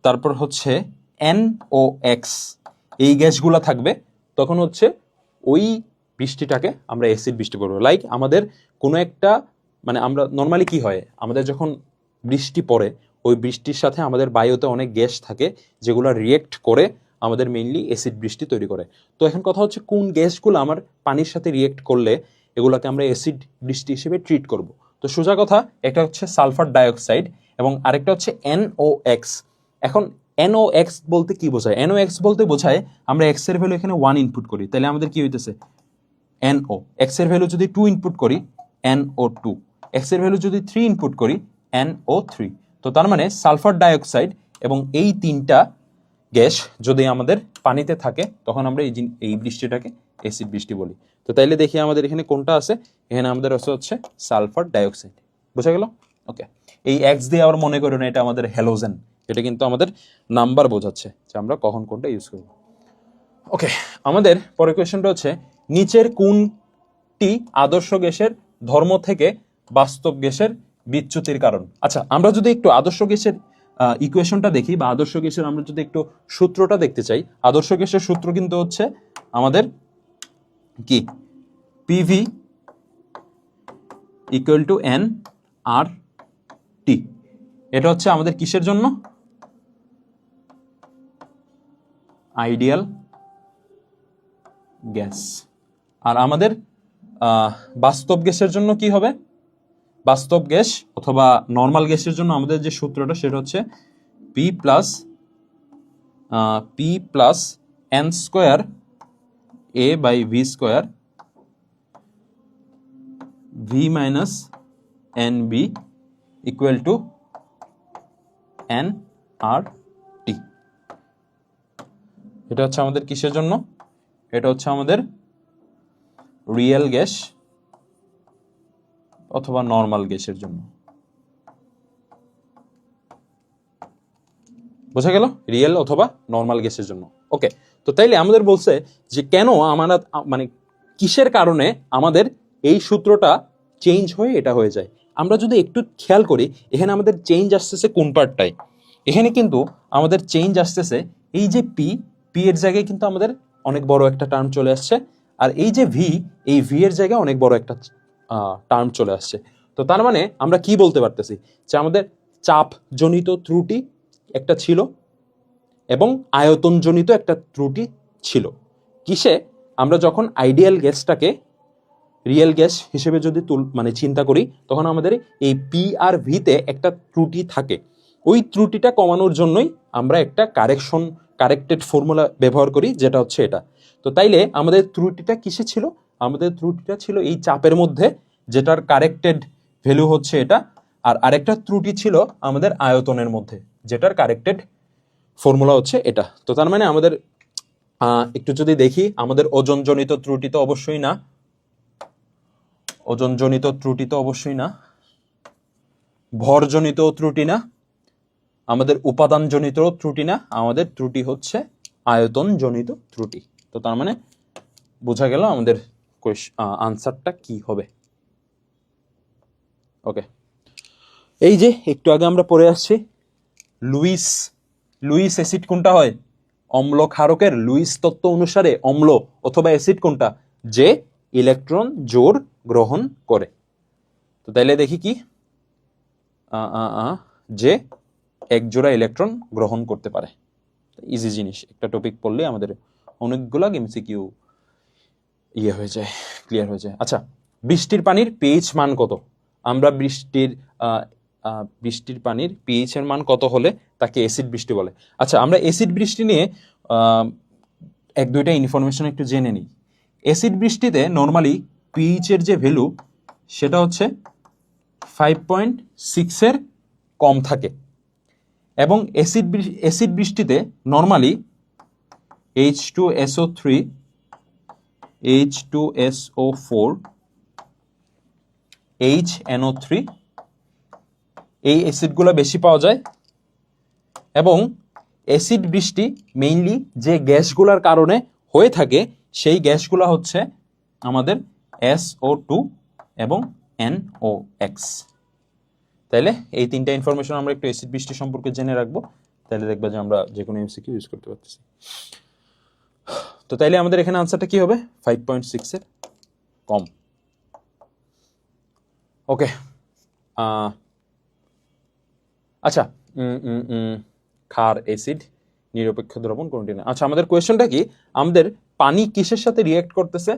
Speaker 1: তারপর হচ্ছে NOx এই গ্যাসগুলো থাকবে, তখন হচ্ছে ওই বৃষ্টিটাকে আমরা অ্যাসিড বৃষ্টি বলবো। লাইক আমাদের কোনো একটা, মানে আমরা নর্মালি কি হয়, আমাদের যখন বৃষ্টি পড়ে ওই বৃষ্টির সাথে আমাদের বায়ুতে অনেক গ্যাস থাকে যেগুলো রিয়েক্ট করে আমাদের মেইনলি অ্যাসিড বৃষ্টি তৈরি করে। তো এখন কথা হচ্ছে কোন গ্যাসগুলো আমার পানির সাথে রিয়েক্ট করলে এগুলোকে আমরা অ্যাসিড বৃষ্টি হিসেবে ট্রিট করব। তো সোজা কথা, একটা হচ্ছে সালফার ডাইঅক্সাইড এবং আরেকটা হচ্ছে NOx। এখন NOx বলতে কি বোঝায়? NOx বলতে বোঝায় আমরা x এর ভ্যালু এখানে 1 ইনপুট করি, তাহলে আমাদের কি হইতেছে NO। x এর ভ্যালু যদি 2 ইনপুট করি NO2, x এর ভ্যালু যদি 3 ইনপুট করি NO3। তো তার মানে সালফার ডাইঅক্সাইড এবং এই তিনটা গ্যাস যদি আমাদের পানিতে থাকে তখন আমরা এই বৃষ্টিটাকে অ্যাসিড বৃষ্টি বলি। তো তাইলে দেখি আমাদের এখানে কোনটা আছে। এখানে আমাদের হচ্ছে সালফার ডাইঅক্সাইড। বোঝা গেল? ওকে, এই এক্স দিয়ে আবার মনে করো না এটা আমাদের হ্যালোজেন, এটা কিন্তু আমাদের নাম্বার বোঝাচ্ছে যে আমরা কখন কোনটা ইউজ করব। ওকে, আমাদের পরের কোয়েশ্চনটা হচ্ছে নিচের কোনটি আদর্শ গ্যাসের ধর্ম থেকে বাস্তব গ্যাসের বিচ্যুতির কারণ? আচ্ছা, আমরা যদি একটু আদর্শ গ্যাসের ইকুয়েশনটা দেখি বা আদর্শ গ্যাসের আমরা যদি একটু সূত্রটা দেখতে চাই, আদর্শ গ্যাসের সূত্র কিন্তু হচ্ছে আমাদের কি পিভি ইকুয়াল টু NRT। এটা হচ্ছে আমাদের কিসের জন্য? Ideal gas. আর আমাদের বাস্তব গ্যাসের জন্য কি হবে? বাস্তব গ্যাস অথবা নর্মাল গ্যাসের জন্য আমাদের যে সূত্রটা সেটা হচ্ছে P plus N square A/V square V minus NB equal to NRT। এটা হচ্ছে আমাদের কিসের জন্য? এটা হচ্ছে আমাদের রিয়েল গ্যাস অথবা নর্মাল গ্যাসের জন্য। বোঝা গেল? রিয়েল অথবা নর্মাল গ্যাসের জন্য। ওকে, তো তাইলে আমাদের বলছে যে কেন আমরা, মানে কিসের কারণে আমাদের এই সূত্রটা চেঞ্জ হয়ে এটা হয়ে যায়। আমরা যদি একটু খেয়াল করি এখানে আমাদের চেঞ্জ আসতেছে কোন পার্টটায়? এখানে কিন্তু আমাদের চেঞ্জ আসতেছে এই যে পি এর জায়গায় কিন্তু আমাদের অনেক বড় একটা টার্ম চলে আসছে, আর এই যে ভি, এই ভি এর জায়গায় অনেক বড় একটা টার্ম চলে আসছে। তো তার মানে আমরা কি বলতে পারতেছি যে আমাদের চাপজনিত ত্রুটি একটা ছিল এবং আয়তনজনিত একটা ত্রুটি ছিল। কিসে? আমরা যখন আইডিয়াল গ্যাসটাকে রিয়েল গ্যাস হিসেবে যদি মানে চিন্তা করি তখন আমাদের এই পি আর ভিতে একটা ত্রুটি থাকে। ওই ত্রুটিটা কমানোর জন্যই আমরা একটা কারেক্টেড ফর্মুলা ব্যবহার করি, যেটা হচ্ছে এটা। তো তাইলে আমাদের ত্রুটিটা কিসে ছিল? আমাদের ত্রুটিটা ছিল এই চাপের মধ্যে, যেটার কারেক্টেড ভ্যালু হচ্ছে এটা। আর আরেকটা ত্রুটি ছিল আমাদের আয়তনের মধ্যে, যেটার কারেক্টেড ফর্মুলা হচ্ছে এটা। তো তার মানে আমাদের একটু যদি দেখি, আমাদের ওজনজনিত ত্রুটি তো অবশ্যই না, ওজনজনিত ত্রুটি তো অবশ্যই না, ভরজনিত ত্রুটি না, আমাদের উপাদানজনিত ত্রুটি না, আমাদের ত্রুটি হচ্ছে আয়তনজনিত ত্রুটি। তো তার মানে বোঝা গেল আমাদের আনসারটা কি হবে। ওকে, এই যে একটু আগে আমরা পড়ে আসছি লুইস লুইস অ্যাসিড কোনটা হয়? অম্ল ক্ষারকের লুইস তত্ত্ব অনুসারে অম্ল অথবা অ্যাসিড কোনটা? যে ইলেকট্রন জোর গ্রহণ করে। তো তাইলে দেখি কি, যে এক জোড়া ইলেকট্রন গ্রহণ করতে পারে। ইজি জিনিস, একটা টপিক পড়লে আমাদের অনেকগুলা এমসিকিউ হয়ে যায়, ক্লিয়ার হয়ে যায়। আচ্ছা, বৃষ্টির পানির পিএইচ মান কত? আমরা বৃষ্টির পানির পিএইচ এর মান কত হলে তাকে অ্যাসিড বৃষ্টি বলে। আচ্ছা, আমরা অ্যাসিড বৃষ্টি নিয়ে এক দুইটা ইনফরমেশন একটু জেনে নিই। অ্যাসিড বৃষ্টিতে নর্মালি পিএইচ এর যে ভ্যালু সেটা হচ্ছে 5.6 এর কম থাকে, এবং অ্যাসিড বৃষ্টিতে নর্মালি H2SO3, H2SO4, HNO3 এই অ্যাসিডগুলো বেশি পাওয়া যায়। এবং অ্যাসিড বৃষ্টি মেইনলি যে গ্যাসগুলোর কারণে হয়ে থাকে সেই গ্যাসগুলো হচ্ছে আমাদের SO2 এবং NOx। তাইলে এই তিনটা ইনফরমেশন আমরা একটু অ্যাসিড বৃষ্টি সম্পর্কে জেনে রাখবো, তাহলে দেখবা যে আমরা যে কোনো এমসিকিউ ইউজ করতে পারতেছি। তো তাইলে আমাদের এখানে আনসারটা কি হবে? 5.6 এর কম। ওকে, আচ্ছা, ক্ষার, অ্যাসিড, নিরপেক্ষ দ্রবণ কোনটি না। আচ্ছা, আমাদের কোয়েশ্চনটা কি, আমাদের পানি কিসের সাথে রিয়েক্ট করতেছে?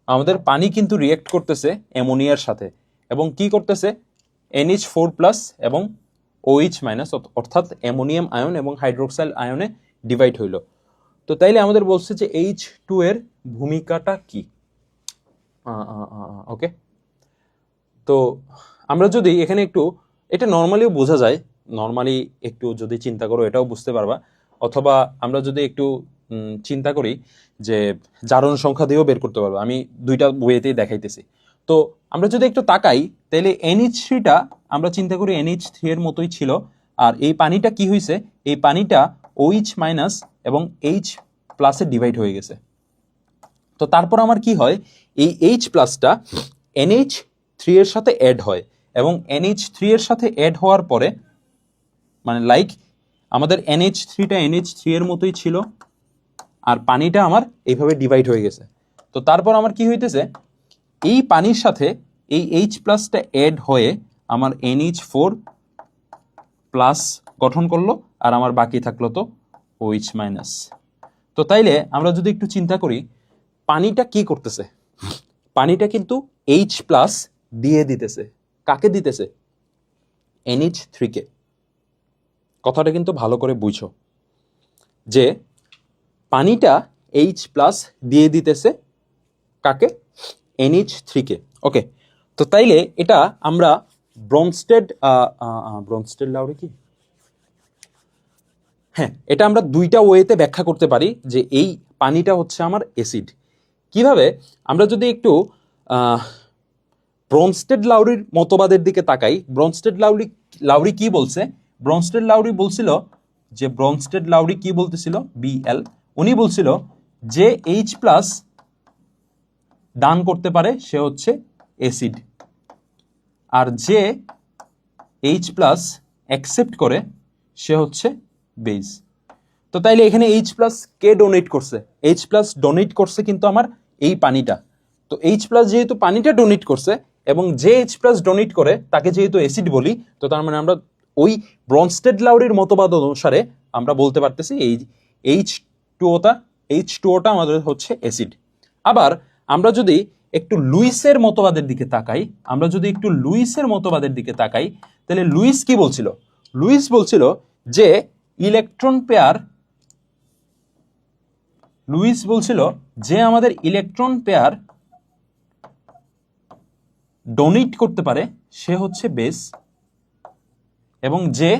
Speaker 1: আমাদের পানি কিন্তু রিয়েক্ট করতেছে অ্যামোনিয়ার সাথে, এবং কি করতেছে? NH4+ এবং OH-, অর্থাৎ অ্যামোনিয়াম আয়ন এবং হাইড্রোক্সাইল আয়নে ডিভাইড হইল। তো তাইলে আমাদের বলছে যে H2 এর ভূমিকাটা কি? ওকে, তো আমরা যদি এখানে একটু, এটা নর্মালিও বোঝা যায়, নর্মালি একটু যদি চিন্তা করো এটাও বুঝতে পারবা, অথবা আমরা যদি একটু চিন্তা করি যে জারণ সংখ্যা দিয়েও বের করতে পারবো। আমি দুইটা বইয়েতেই দেখাইতেছি। তো আমরা যদি একটু তাকাই, তাহলে NH3টা আমরা চিন্তা করি NH3 এর মতোই ছিল, আর এই পানিটা কি হয়েছে? এই পানিটা OH- এবং H+ এ ডিভাইড হয়ে গেছে। তো তারপর আমার কি হয়, এই H+টা NH3 এর সাথে অ্যাড হয়, এবং NH3 এর সাথে অ্যাড হওয়ার পরে, মানে লাইক আমাদের NH3টা NH3 এর মতোই ছিল, আর পানিটা আমার এইভাবে ডিভাইড হয়ে গেছে। তো তারপর আমার কি হইতেছে, এই পানির সাথে এই H+টা অ্যাড হয়ে আমার NH4+ গঠন করলো, আর আমার বাকি থাকলো তো OH-। তো তাইলে আমরা যদি একটু চিন্তা করি, পানিটা কি করতেছে? পানিটা কিন্তু H+ দিয়ে দিতেছে। কাকে দিতেছে? NH3 কে। কথাটা কিন্তু ভালো করে বুঝো যে পানিটা H+ দিয়ে দিতেছে কাকে? NH3 কে। ওকে, তো তাইলে এটা আমরা ব্রনস্টেড-লাউরি কি, হ্যাঁ, এটা আমরা দুইটা ওয়েতে ব্যাখ্যা করতে পারি যে এই পানিটা হচ্ছে আমার অ্যাসিড। কিভাবে? আমরা যদি একটু ব্রনস্টেড-লাউরির মতবাদের দিকে তাকাই, ব্রনস্টেড-লাউরি কি বলছে? ব্রনস্টেড-লাউরি বলছিল যে, ব্রনস্টেড-লাউরি কি বলতেছিল? BL, উনি বলছিল যে H+ দান করতে পারে সে হচ্ছে অ্যাসিড, আর যে H+ অ্যাকসেপ্ট করে সে হচ্ছে বেস। তো তাইলে এখানে H+ কে ডোনেট করছে? H+ ডোনেট করছে কিন্তু আমার এই পানিটা। তো H+ যেহেতু পানিটা ডোনেট করছে, এবং যে H+ ডোনেট করে তাকে যেহেতু অ্যাসিড বলি, তো তার মানে আমরা ওই ব্রনস্টেড-লাউরির মতবাদ অনুসারে আমরা বলতে পারতেছি এই H2ওটা আমাদের হচ্ছে অ্যাসিড। আবার আমরা যদি একটু লুইসের মতবাদের দিকে তাকাই, তাহলে লুইস কি বলছিল? লুইস বলছিল যে আমাদের ইলেকট্রন পেয়ার ডোনেট করতে পারে সে হচ্ছে বেস, এবং যে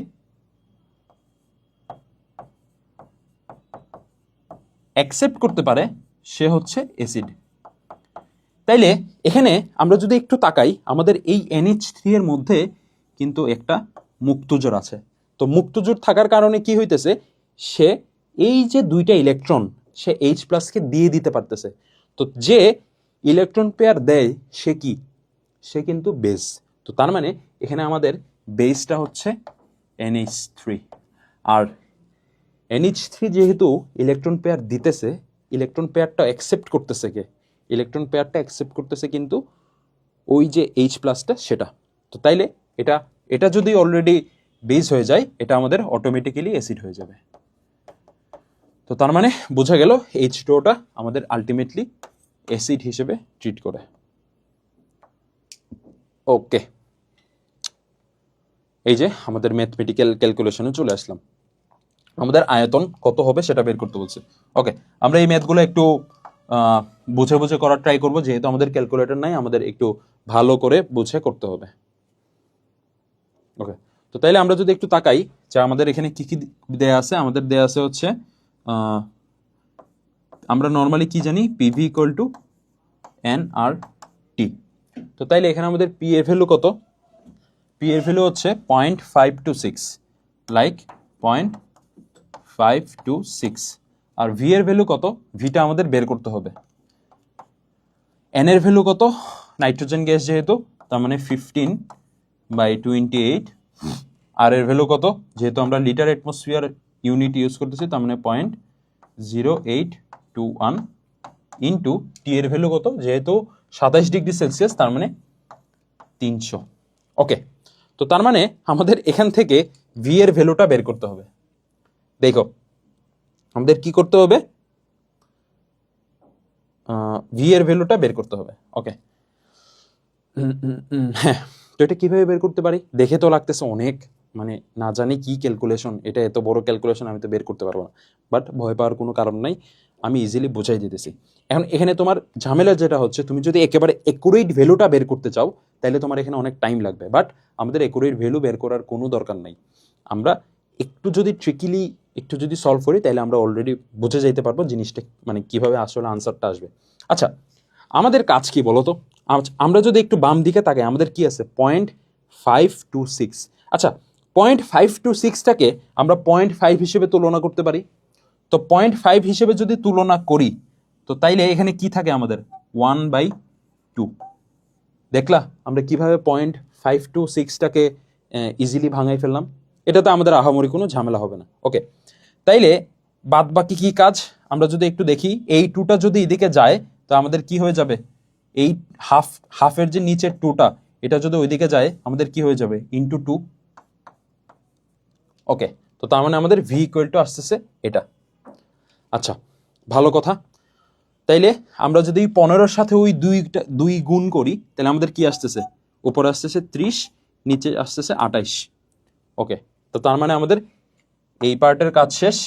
Speaker 1: অ্যাকসেপ্ট করতে পারে সে হচ্ছে অ্যাসিড। তাইলে এখানে আমরা যদি একটু তাকাই, আমাদের এই NH3 এর মধ্যে কিন্তু একটা মুক্তজোড় আছে। তো মুক্তজোড় থাকার কারণে কি হইতেছে, সে এই যে দুইটা ইলেকট্রন সে H+ কে দিয়ে দিতে পারতেছে। তো যে ইলেকট্রন পেয়ার দেয় সে কি? সে কিন্তু বেস। তো তার মানে এখানে আমাদের বেসটা হচ্ছে NH3, আর NH3 যেহেতু ইলেকট্রন পেয়ার দিতেছে, ইলেকট্রন পেয়ারটা অ্যাকসেপ্ট করতেছে কে? ইলেকট্রন পেয়ারটা অ্যাকসেপ্ট করতেছে কিন্তু ওই যে H+টা সেটা। তো তাইলে এটা এটা যদি অলরেডি বেস হয়ে যায়, এটা আমাদের অটোমেটিক্যালি অ্যাসিড হয়ে যাবে। তো তার মানে বোঝা গেল H2ওটা আমাদের আলটিমেটলি অ্যাসিড হিসেবে ট্রিট করে। ওকে, এই যে আমাদের ম্যাথমেটিক্যাল ক্যালকুলেশনে চলে আসলাম। আমাদের আয়তন কত হবে সেটা বের করতে বলছে। ওকে, আমরা এই ম্যাথগুলো একটু বুঝে বুঝে করার ট্রাই করব, যেহেতু আমাদের ক্যালকুলেটর নাই, আমাদের একটু ভালো করে বুঝে করতে হবে। ওকে, তো তাইলে আমরা যদি একটু তাকাই যে আমাদের এখানে কি কি দেয়া আছে। আমাদের দেয়া আছে হচ্ছে আমরা নর্মালি কি জানি, পিভি ইকুয়াল টু NRT। তো তাইলে এখানে আমাদের পি এর ভ্যালু কত? পি এর ভ্যালু হচ্ছে 0.526, লাইক 0.526। আর ভি এর ভ্যালু কত? ভিটা আমাদের বের করতে হবে। এন এর ভ্যালু কত? নাইট্রোজেন গ্যাস যেহেতু, তার মানে 15/28। আর এর ভ্যালু কত? যেহেতু আমরা লিটার অ্যাটমসফিয়ার ইউনিট ইউজ করতেছি, তার মানে 0.0821 ইন্টু টি এর ভ্যালু কত? যেহেতু 27 ডিগ্রি সেলসিয়াস, তার মানে 300। ওকে, তো তার মানে আমাদের এখান থেকে ভি এর ভ্যালুটা বের করতে হবে। দেখো আমাদের কি করতে হবে, ভি এর ভ্যালুটা বের করতে হবে। ওকে, হ্যাঁ, তো এটা কিভাবে বের করতে পারি? দেখে তো লাগতেছে অনেক, মানে না জানি কি ক্যালকুলেশন, এটা এত বড় ক্যালকুলেশন আমি তো বের করতে পারবো না। বাট ভয় পাওয়ার কোনো কারণ নাই, আমি ইজিলি বুঝাই দিতেছি। এখন এখানে তোমার ঝামেলা যেটা হচ্ছে, তুমি যদি একেবারে একুরেট ভ্যালুটা বের করতে চাও, তাহলে তোমার এখানে অনেক টাইম লাগবে। বাট আমাদের একুরেট ভ্যালু বের করার কোনো দরকার নাই। আমরা একটু যদি ট্রিকিলি একটু যদি সলভ করি, তাহলে আমরা অলরেডি বুঝে যাইতে পারবো জিনিসটা মানে কিভাবে আসলে আনসারটা আসবে। আচ্ছা, আমাদের কাজ কি বলো তো? আমরা যদি একটু বাম দিকে তাকাই, আমাদের কি আছে? 0.526। আচ্ছা, 0.526টাকে আমরা 0.5 হিসেবে তুলনা করতে পারি। তো 0.5 হিসেবে যদি তুলনা করি, তো তাইলে এখানে কি থাকে আমাদের? 1/2। দেখলা আমরা কিভাবে 0.526টাকে ইজিলি ভাঙাই ফেললাম। এটাতে আমাদের আহামরি কোনো ঝামেলা হবে না। ওকে, তাইলে বাদ বাকি কি কাজ আমরা যদি একটু দেখি, এই টুটা যদি এদিকে যায়, তো আমাদের কি হয়ে যাবে? এই হাফের যে নিচের টুটা, এটা যদি ওইদিকে যায়, আমাদের কি হয়ে যাবে? ইন্টু 2। ওকে, তো তার মানে আমাদের ভি ইকুয়াল টু আসতেছে এটা। আচ্ছা, ভালো কথা। তাইলে আমরা যদি 15-র সাথে ওই 2 গুণ করি, তাহলে আমাদের কি আসতেছে? উপরে আসতেছে 30, নিচে আসতেছে 28। ওকে, তো তার মানে আমাদের এই পার্টের কাজ শেষ,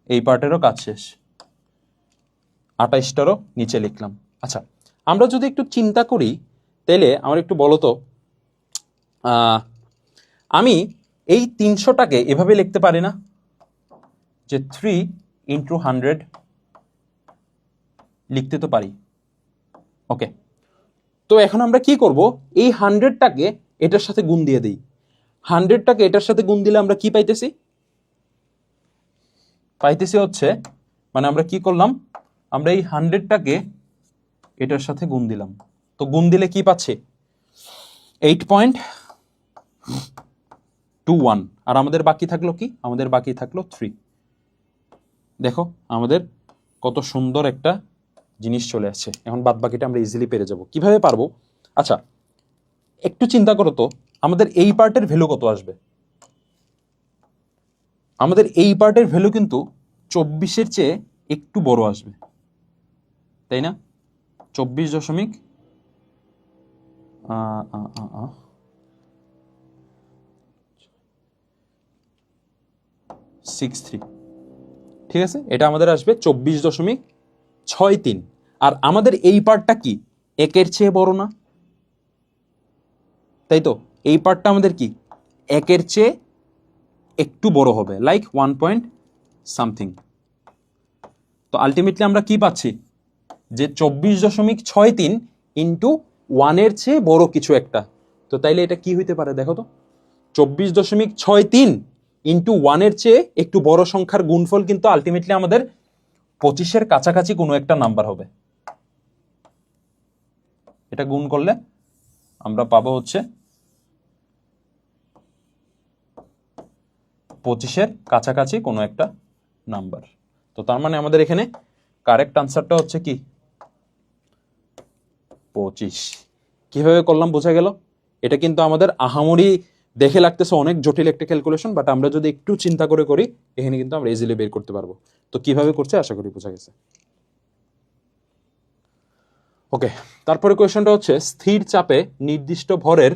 Speaker 1: এই পার্টেরও কাজ শেষ। 28টারও নিচে লিখলাম। আচ্ছা, আমরা যদি একটু চিন্তা করি, তাহলে আমার একটু বলো তো, আমি এই 300টাকে এভাবে লিখতে পারি না যে 3 × 100 লিখতে তো পারি। ওকে, তো এখন আমরা কি করব? এই 100টাকে এটার সাথে গুণ দিয়ে দিই। 100টাকে এটার সাথে গুণ দিলে আমরা কি পাইতেছি? পাইতেছি হচ্ছে, মানে আমরা কি করলাম? আমরা এই 100টাকে এটার সাথে গুণ দিলাম। তো গুণ দিলে কি পাচ্ছি? 8.21। আর আমাদের বাকি থাকলো কি? আমাদের বাকি থাকলো 3। দেখো আমাদের কত সুন্দর একটা জিনিস চলে আসছে। এখন বাদ বাকিটা আমরা ইজিলি পেরে যাব। কিভাবে পারবো? আচ্ছা, একটু চিন্তা করো তো, আমাদের এই পার্টের ভ্যালু কত আসবে? আমাদের এই পার্টের ভ্যালু কিন্তু 24-এর চেয়ে একটু বড় আসবে, তাই না? 24.63। ঠিক আছে, এটা আমাদের আসবে 24.63। আর আমাদের এই পার্টটা কি একের চেয়ে বড় না? তাই তো, এই পার্টটা আমাদের কি একের চেয়ে একটু বড় হবে, লাইক 1 পয়েন্ট সামথিং। তো আলটিমেটলি আমরা কি পাচ্ছি? যে 24.63 ইন্টু 1-এর চেয়ে বড় কিছু একটা। তো তাইলে এটা কি হইতে পারে দেখো তো? 24.63 ইন্টু 1-এর চেয়ে একটু বড় সংখ্যার গুণফল কিন্তু আলটিমেটলি আমাদের 25-এর কাছাকাছি কোনো একটা নাম্বার হবে। এটা গুণ করলে আমরা পাবো হচ্ছে 25-এর কাছাকাছি কোনো একটা নাম্বার। তো তার মানে আমাদের এখানে কারেক্ট আনসারটা হচ্ছে কি 25। কিভাবে করলাম বোঝা গেল? এটা কিন্তু আমাদের আহামরি দেখে লাগতেছে অনেক জটিল একটা ক্যালকুলেশন, বাট আমরা যদি একটু চিন্তা করে করি এখানে কিন্তু আমরা ইজিলি বের করতে পারবো। তো কিভাবে করছে আশা করি বোঝা গেছে। ওকে, তারপরে কোয়েশ্চনটা হচ্ছে স্থির চাপে নির্দিষ্ট ভরের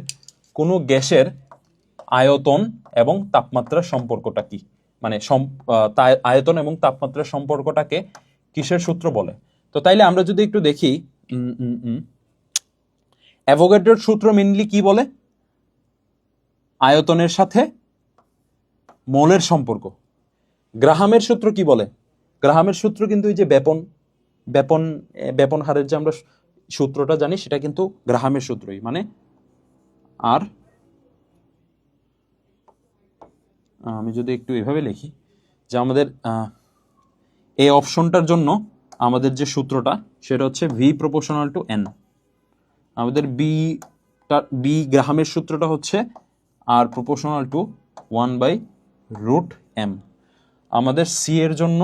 Speaker 1: কোনো গ্যাসের আয়তন এবং তাপমাত্রার সম্পর্কটা কি, মানে আয়তন এবং তাপমাত্রার সম্পর্কটাকে কিসের সূত্র বলে? তো তাইলে আমরা যদি একটু দেখি, অ্যাভোগাড্রোর সূত্র মেইনলি কি বলে? আয়তনের সাথে মোলের সম্পর্ক। গ্রাহামের সূত্র কি বলে? গ্রাহামের সূত্র কিন্তু এই যে ব্যাপন হারের যে আমরা সূত্রটা জানি সেটা কিন্তু গ্রাহামের সূত্রই, মানে আর আমি যদি একটু এভাবে লিখি যে আমাদের এই অপশনটার জন্য আমাদের যে সূত্রটা সেটা হচ্ছে ভি প্রপোর্শনাল টু এন। আমাদের বি গ্রাহামের সূত্রটা হচ্ছে আর প্রপোর্শনাল টু 1/√m। আমাদের সি এর জন্য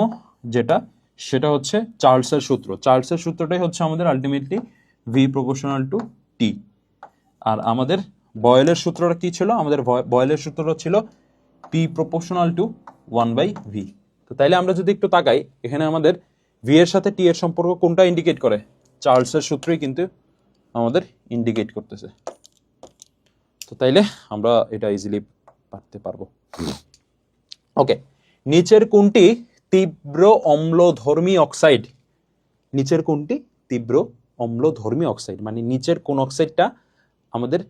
Speaker 1: যেটা সেটা হচ্ছে চার্লসের সূত্র। চার্লসের সূত্রটাই হচ্ছে আমাদের আলটিমেটলি ভি প্রপোর্শনাল টু টি। আর আমাদের বয়েলের সূত্রটা কি ছিল? আমাদের বয়েলের সূত্রটা ছিল পি প্রপোর্শনাল টু 1/v। তো তাইলে আমরা যদি একটু তাকাই, এখানে আমাদের ভি এর সাথে টি এর সম্পর্ক কোনটা ইন্ডিকেট করে? চার্লসের সূত্রই কিন্তু আমাদের ইন্ডিকেট করতেছে। তো তাইলে আমরা এটা ইজিলি পারতে পারবো। ওকে, নিচের কোনটি তীব্র অম্লধর্মী অক্সাইড? নিচের কোনটি তীব্র অম্লধর্মী অক্সাইড, মানে নিচের কোন অক্সাইডটা আমাদের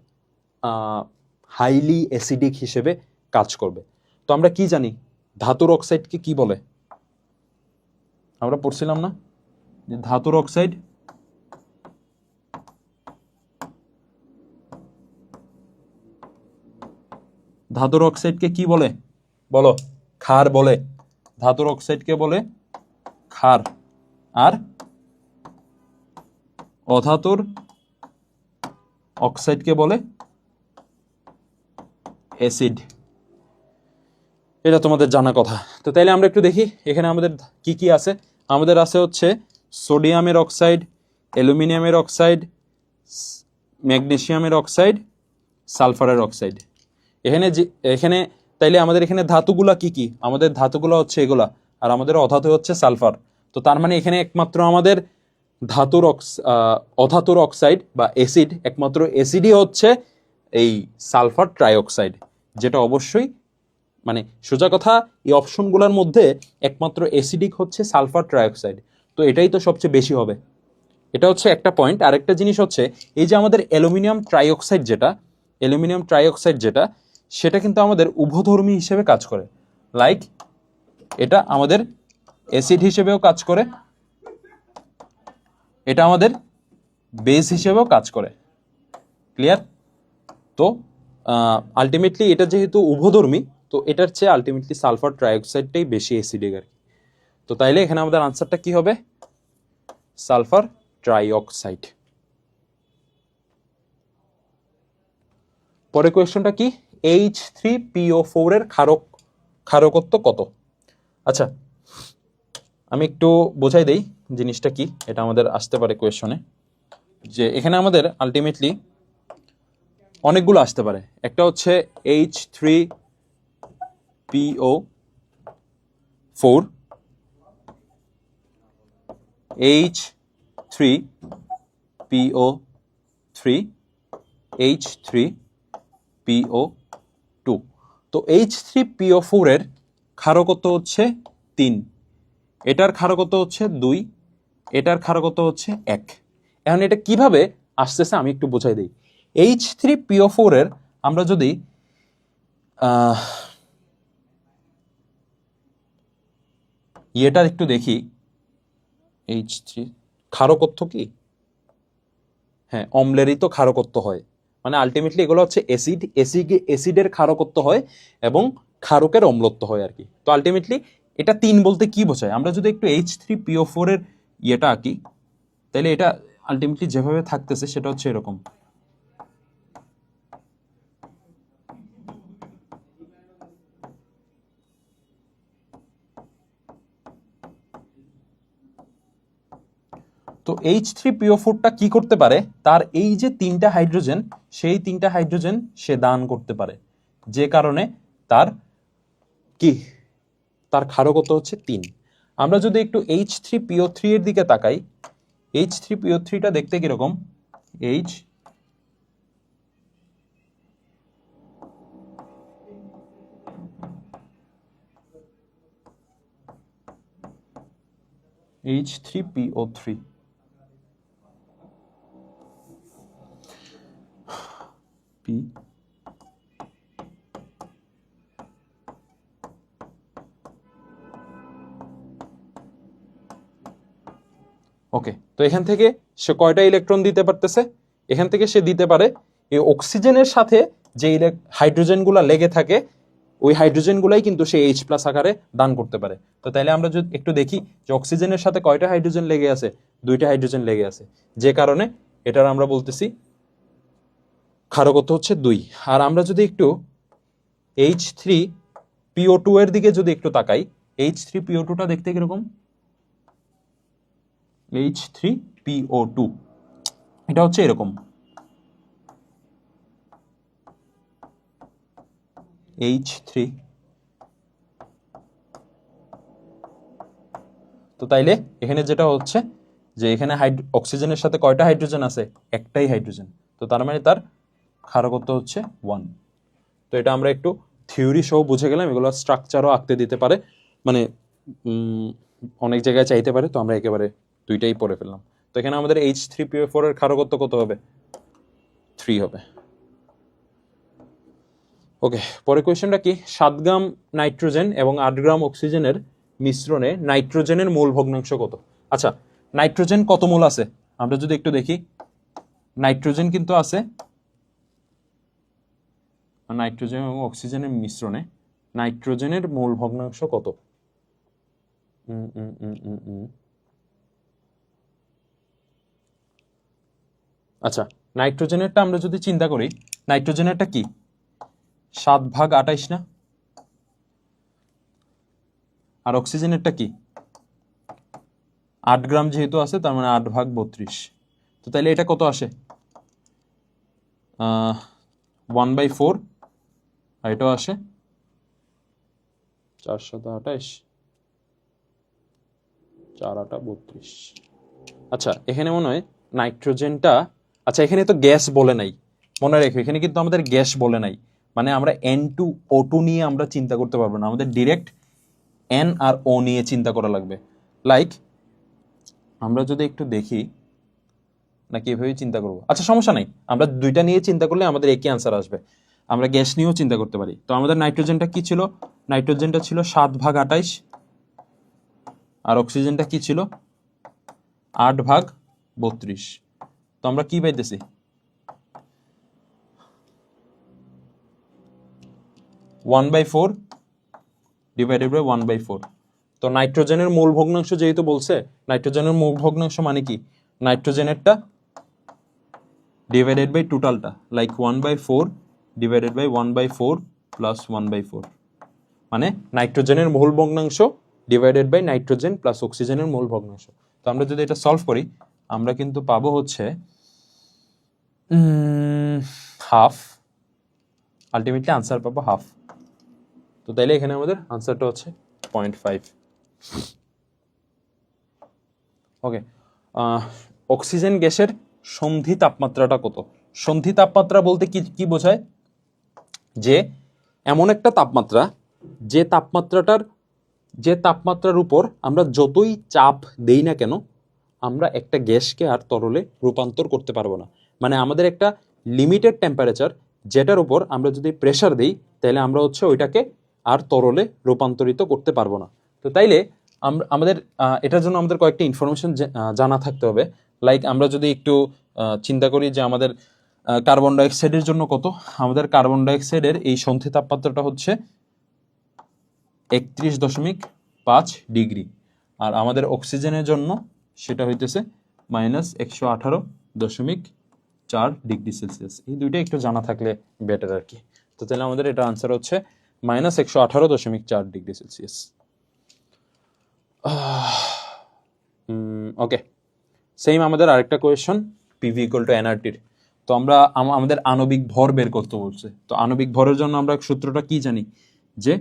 Speaker 1: হাইলি অ্যাসিডিক হিসেবে কাজ করবে? তো আমরা কি জানি ধাতুর অক্সাইডকে কি বলে? আমরা পড়ছিলাম না যে ধাতুর অক্সাইড ধাতুর অক্সাইডকে কি বলে? বলো। ক্ষার বলে। ধাতুর অক্সাইডকে বলে ক্ষার, আর অধাতুর অক্সাইডকে বলে অ্যাসিড। এটা তোমাদের জানা কথা। তো তাইলে আমরা একটু দেখি এখানে আমাদের কি কি আছে। আমাদের আছে হচ্ছে সোডিয়ামের অক্সাইড, অ্যালুমিনিয়ামের অক্সাইড, ম্যাগনেসিয়ামের অক্সাইড, সালফারের অক্সাইড। এখানে তাইলে আমাদের এখানে ধাতুগুলা কি কি? আমাদের ধাতুগুলো হচ্ছে এগুলা, আর আমাদের অধাতু হচ্ছে সালফার। তো তার মানে এখানে একমাত্র আমাদের অধাতুর অক্সাইড বা অ্যাসিড, একমাত্র অ্যাসিডই হচ্ছে এই সালফার ট্রাইঅক্সাইড, যেটা অবশ্যই মানে সোজা কথা এই অপশনগুলোর মধ্যে একমাত্র অ্যাসিডিক হচ্ছে সালফার ট্রাইঅক্সাইড। তো এটাই তো সবচেয়ে বেশি হবে। এটা হচ্ছে একটা পয়েন্ট। আরেকটা জিনিস হচ্ছে এই যে আমাদের অ্যালুমিনিয়াম ট্রাইঅক্সাইড যেটা সেটা কিন্তু আমাদের উভধর্মী হিসেবে কাজ করে। লাইক এটা আমাদের অ্যাসিড হিসেবেও কাজ করে, এটা আমাদের বেস হিসেবেও কাজ করে। ক্লিয়ার? তো আলটিমেটলি এটা যেহেতু উভধর্মী, তো এটার চেয়ে আলটিমেটলি সালফার ট্রাইঅক্সাইডটাই বেশি অ্যাসিডিক আর কি। তো তাইলে এখানে আমাদের আনসারটা কি হবে? Sulphur trioxide. পরের কোয়েশ্চনটা কি? H3PO4 এর ক্ষারকত্ব কত? আচ্ছা, আমি একটু বোঝাই দেই জিনিসটা কি। এটা আমাদের আসতে পারে কোয়েশ্চনে, যে এখানে আমাদের আলটিমেটলি অনেকগুলো আসতে পারে। একটা হচ্ছে H3PO4, H3PO3, H3PO2। তো H3PO4 এর ক্ষারকত্ব হচ্ছে 3, এটার ক্ষারকত্ব হচ্ছে 2, এটার ক্ষারকত্ব হচ্ছে 1। এখন এটা কিভাবে আসতেছে আমি একটু বোঝাই দিই। H3PO4 এর আমরা যদি এটা একটু দেখি, H3 ক্ষারকত্ব কি? হ্যাঁ, অম্লেরই তো ক্ষারকত্ব হয়, মানে আলটিমেটলি এগুলো হচ্ছে অ্যাসিডের ক্ষারকত্ব হয় এবং ক্ষারকের অম্লত্ব হয় আর কি। তো আলটিমেটলি এটা 3 বলতে কি বোঝায়? আমরা যদি একটু H3PO4 এর ইয়েটা আঁকি, তাহলে এটা আলটিমেটলি যেভাবে থাকতেছে সেটা হচ্ছে এরকম। তো H3PO4টা কি করতে পারে, তার এই যে 3টা হাইড্রোজেন, সেই 3টা হাইড্রোজেন সে দান করতে পারে, যে কারণে তার কি, তার ক্ষারকত্ব হচ্ছে 3। আমরা যদি একটু H3PO3 এর দিকে তাকাই, H3PO3টা দেখতে কিরকম, H3PO3 P ওকে। তো এখান থেকে সে কয়টা ইলেকট্রন দিতে পারতেছে, এখান থেকে সে দিতে পারে এই অক্সিজেনের সাথে যে হাইড্রোজেনগুলো লেগে থাকে, ওই হাইড্রোজেনগুলাই কিন্তু সে H+ আকারে দান করতে পারে। তো তাইলে আমরা যদি একটু দেখি যে অক্সিজেনের সাথে কয়টা হাইড্রোজেন লেগে আছে, 2টা হাইড্রোজেন লেগে আছে, যে কারণে এটার আমরা বলতেছি ক্ষারকত্ব হচ্ছে 2। আর আমরা যদি একটু H3PO2 এর দিকে যদি একটু তাকাই, H3PO2টা দেখতে কিরকম, H3PO2 এটা হচ্ছে এরকম, H3। তো তাইলে এখানে যেটা হচ্ছে যে এখানে অক্সিজেনের সাথে কয়টা হাইড্রোজেন আছে, একটাই হাইড্রোজেন, তো তার মানে তার ক্ষারকত্ব হচ্ছে 1। তো এটা আমরা একটু থিওরি সহ বুঝে গেলাম, এগুলো স্ট্রাকচারও আঁকতে দিতে পারে, মানে অনেক জায়গায় চাইতে পারে, তো আমরা একেবারে 2টাই পড়ে ফেললাম। তো এখানে আমাদের H3PO4 এর ক্ষারকত্ব কত হবে, 3 হবে। ওকে, পরের কোয়েশ্চেনটা কি, 7 গ্রাম নাইট্রোজেন এবং 8 গ্রাম অক্সিজেনের মিশ্রণে নাইট্রোজেনের মোল ভগ্নাংশ কত? আচ্ছা, নাইট্রোজেন কত মোল আছে আমরা যদি একটু দেখি, নাইট্রোজেন কিন্তু আছে, নাইট্রোজেন এবং অক্সিজেনের মিশ্রণে নাইট্রোজেনের মোল ভগ্নাংশ কত? আচ্ছা, নাইট্রোজেনেরটা আমরা যদি চিন্তা করি, নাইট্রোজেনেরটা কি 7/28 না, আর অক্সিজেনেরটা কি 8 গ্রাম যেহেতু আছে, তার মানে 8/32। তো তাইলে এটা কত আসে, 1/4, আর এটাও আসে 4/28, 4/8 32। আচ্ছা, এখানে মনে হয় নাইট্রোজেনটা, আচ্ছা এখানে তো গ্যাস বলে নাই, মনে রেখো এখানে কিন্তু আমাদের গ্যাস বলে নাই, মানে আমরা N2O2 নিয়ে আমরা চিন্তা করতে পারবো না, আমাদের ডিরেক্ট N আর O নিয়ে চিন্তা করা লাগবে। লাইক আমরা যদি একটু দেখি, নাকি এভাবেই চিন্তা করবো, আচ্ছা সমস্যা নাই, আমরা 2টা নিয়ে চিন্তা করলে আমাদের একই আনসার আসবে, আমরা গ্যাস নিয়েও চিন্তা করতে পারি। তো আমাদের নাইট্রোজেনটা কি ছিল, নাইট্রোজেনটা ছিল 7/28, আর অক্সিজেনটা কি ছিল 8/32। তো আমরা কি পাইতেছি, 1/4 ডিভাইডেড বাই 1/4। তো নাইট্রোজেনের মোল ভগ্নাংশ যেহেতু বলছে, নাইট্রোজেনের মোল ভগ্নাংশ মানে কি, নাইট্রোজেনেরটা ডিভাইডেড বাই টোটালটা, লাইক 1/4 ডিভাইডেড বাই 1/4 প্লাস 1/4, মানে নাইট্রোজেনের মোল ভগ্নাংশ ডিভাইডেড বাই নাইট্রোজেন প্লাস অক্সিজেনের মোল ভগ্নাংশ। তো আমরা যদি এটা সলভ করি, আমরা কিন্তু পাবো হচ্ছে হাফ, আলটিমেটলি আনসার পাবো হাফ। তো তাইলে এখানে আমাদের আনসারটা হচ্ছে 0.5। ওকে, অক্সিজেন গ্যাসের সন্ধি তাপমাত্রাটা কত? সন্ধি তাপমাত্রা বলতে কি কি বোঝায়, যে এমন একটা তাপমাত্রা, যে তাপমাত্রার উপর আমরা যতই চাপ দেই না কেন, আমরা একটা গ্যাসকে আর তরলে রূপান্তর করতে পারবো না। মানে আমাদের একটা লিমিটেড টেম্পারেচার, যেটার উপর আমরা যদি প্রেসার দিই, তাহলে আমরা হচ্ছে ওইটাকে আর তরলে রূপান্তরিত করতে পারবো না। তো তাইলে আমাদের এটার জন্য আমাদের কয়েকটা ইনফরমেশন জানা থাকতে হবে। লাইক আমরা যদি একটু চিন্তা করি যে আমাদের কার্বন ডাইঅক্সাইডের জন্য কত, আমাদের কার্বন ডাইঅক্সাইডের এই সন্ধি তাপমাত্রাটা হচ্ছে 31.5 ডিগ্রি, আর আমাদের অক্সিজেনের জন্য সেটা হইতেছে -118.4 ডিগ্রি সেলসিয়াস। এই দুইটা একটু জানা থাকলে বেটার আর কি। তো তাহলে আমাদের এটা আনসার হচ্ছে -118.4 ডিগ্রি সেলসিয়াস। ওকে, সেম আমাদের আরেকটা কোয়েশ্চন, পিভি ইকুয়াল টু এনআরটির। তো আমরা আমাদের আণবিক ভর বের করতে বলছে। তো আণবিক ভরের জন্য আমরা সূত্রটা কি জানি, যে